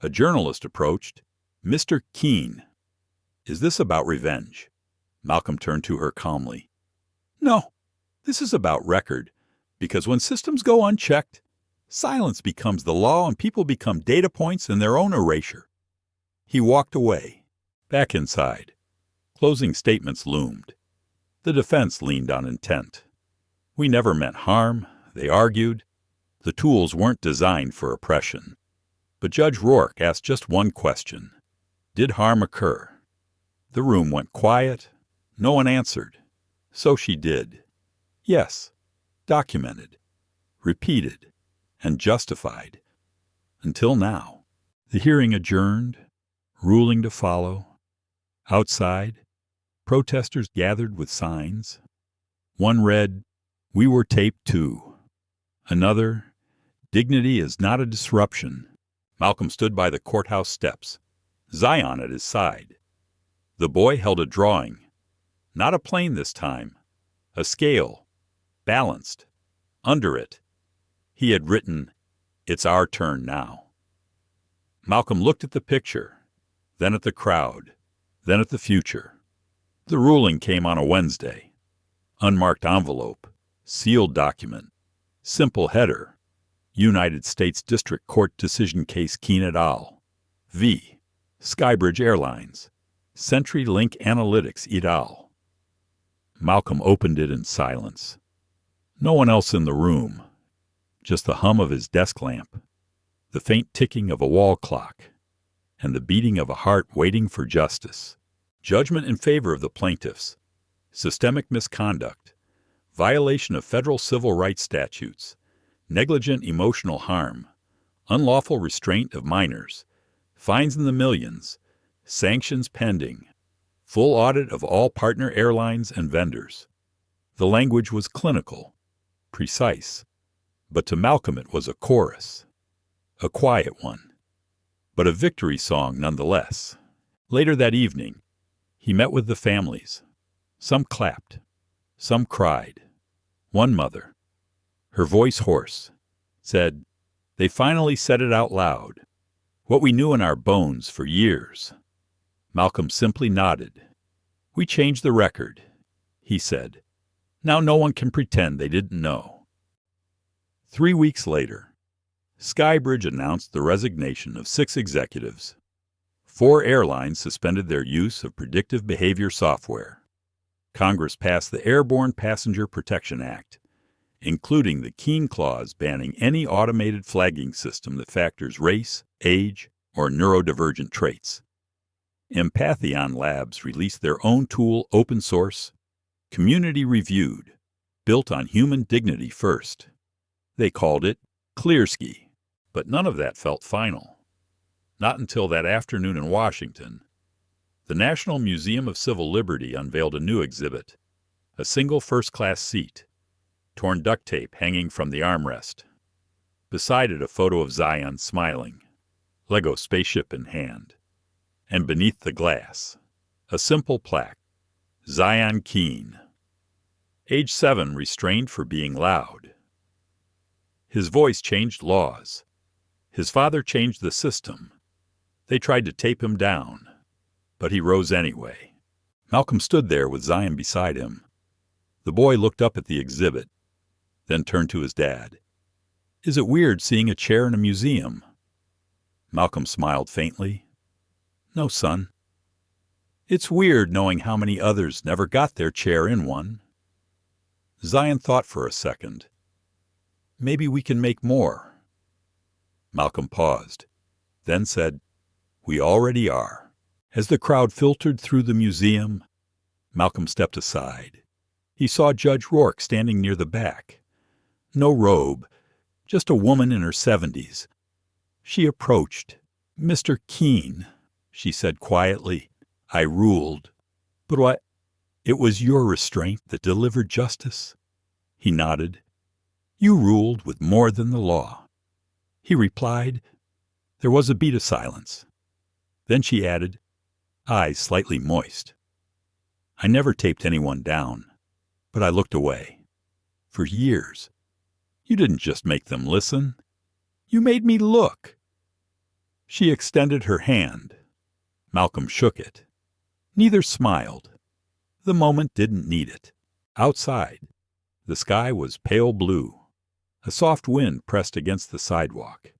A journalist approached. "Mr. Keene, is this about revenge?" Malcolm turned to her calmly. "No, this is about record, because when systems go unchecked, silence becomes the law and people become data points in their own erasure." He walked away. Back inside, closing statements loomed. The defense leaned on intent. "We never meant harm," they argued. The tools weren't designed for oppression. But Judge Rourke asked just one question. Did harm occur? The room went quiet. No one answered. So she did. Yes, documented, repeated, and justified. Until now. The hearing adjourned, ruling to follow. Outside, protesters gathered with signs. One read, "We were taped too." Another, "Dignity is not a disruption." Malcolm stood by the courthouse steps, Zion at his side. The boy held a drawing. Not a plane this time. A scale. Balanced. Under it, he had written, "It's our turn now." Malcolm looked at the picture, then at the crowd, then at the future. The ruling came on a Wednesday. Unmarked envelope, sealed document, simple header, United States District Court Decision Case Keene et al. V. Skybridge Airlines. CenturyLink Analytics et al. Malcolm opened it in silence. No one else in the room. Just the hum of his desk lamp, the faint ticking of a wall clock, and the beating of a heart waiting for justice. Judgment in favor of the plaintiffs. Systemic misconduct. Violation of federal civil rights statutes. Negligent emotional harm. Unlawful restraint of minors. Fines in the millions. Sanctions pending. Full audit of all partner airlines and vendors. The language was clinical, precise, but to Malcolm it was a chorus. A quiet one, but a victory song nonetheless. Later that evening, he met with the families. Some clapped, some cried. One mother, her voice hoarse, said, "They finally said it out loud. What we knew in our bones for years." Malcolm simply nodded. "We changed the record," he said. "Now no one can pretend they didn't know." 3 weeks later, Skybridge announced the resignation of 6 executives. 4 airlines suspended their use of predictive behavior software. Congress passed the Airborne Passenger Protection Act, including the Keene Clause banning any automated flagging system that factors race, age, or neurodivergent traits. Empathion Labs released their own tool, open source, community-reviewed, built on human dignity first. They called it Clearski, but none of that felt final. Not until that afternoon in Washington. The National Museum of Civil Liberty unveiled a new exhibit, a single first-class seat, torn duct tape hanging from the armrest. Beside it a photo of Zion smiling, Lego spaceship in hand. And beneath the glass, a simple plaque, Zion Keene. Age 7 restrained for being loud. His voice changed laws. His father changed the system. They tried to tape him down, but he rose anyway. Malcolm stood there with Zion beside him. The boy looked up at the exhibit, then turned to his dad. "Is it weird seeing a chair in a museum?" Malcolm smiled faintly. "No, son. It's weird knowing how many others never got their chair in one." Zion thought for a second. "Maybe we can make more." Malcolm paused, then said, "We already are." As the crowd filtered through the museum, Malcolm stepped aside. He saw Judge Rourke standing near the back. No robe, just a woman in her 70s. She approached. "Mr. Keene," she said quietly, "I ruled. But what? It was your restraint that delivered justice?" He nodded. "You ruled with more than the law." He replied. There was a beat of silence. Then she added, eyes slightly moist, "I never taped anyone down, but I looked away. for years. You didn't just make them listen. You made me look." She extended her hand. Malcolm shook it. Neither smiled. The moment didn't need it. Outside, the sky was pale blue. A soft wind pressed against the sidewalk.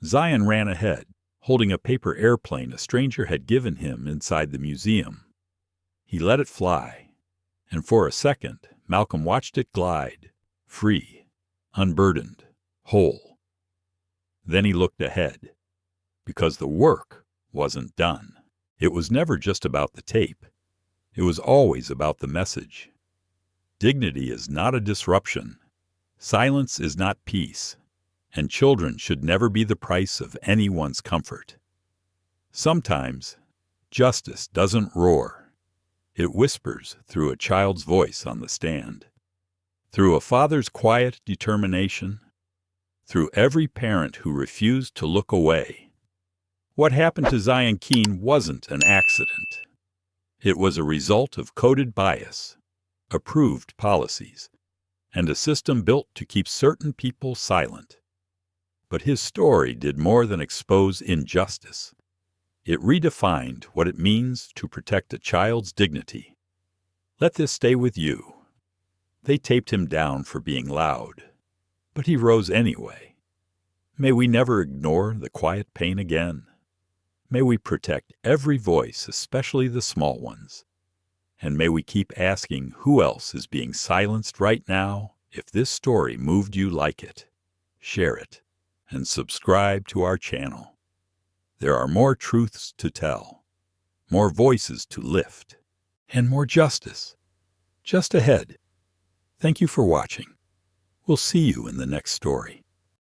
Zion ran ahead, holding a paper airplane a stranger had given him inside the museum. He let it fly, and for a second Malcolm watched it glide, free, unburdened, whole. Then he looked ahead, because the work wasn't done. It was never just about the tape. It was always about the message. Dignity is not a disruption. Silence is not peace. And children should never be the price of anyone's comfort. Sometimes, justice doesn't roar. It whispers through a child's voice on the stand, through a father's quiet determination, through every parent who refused to look away. What happened to Zion Keene wasn't an accident. It was a result of coded bias, approved policies, and a system built to keep certain people silent. But his story did more than expose injustice. It redefined what it means to protect a child's dignity. Let this stay with you. They taped him down for being loud, but he rose anyway. May we never ignore the quiet pain again. May we protect every voice, especially the small ones. And may we keep asking who else is being silenced right now. If this story moved you like it, share it and subscribe to our channel. There are more truths to tell, more voices to lift, and more justice just ahead. Thank you for watching. We'll see you in the next story.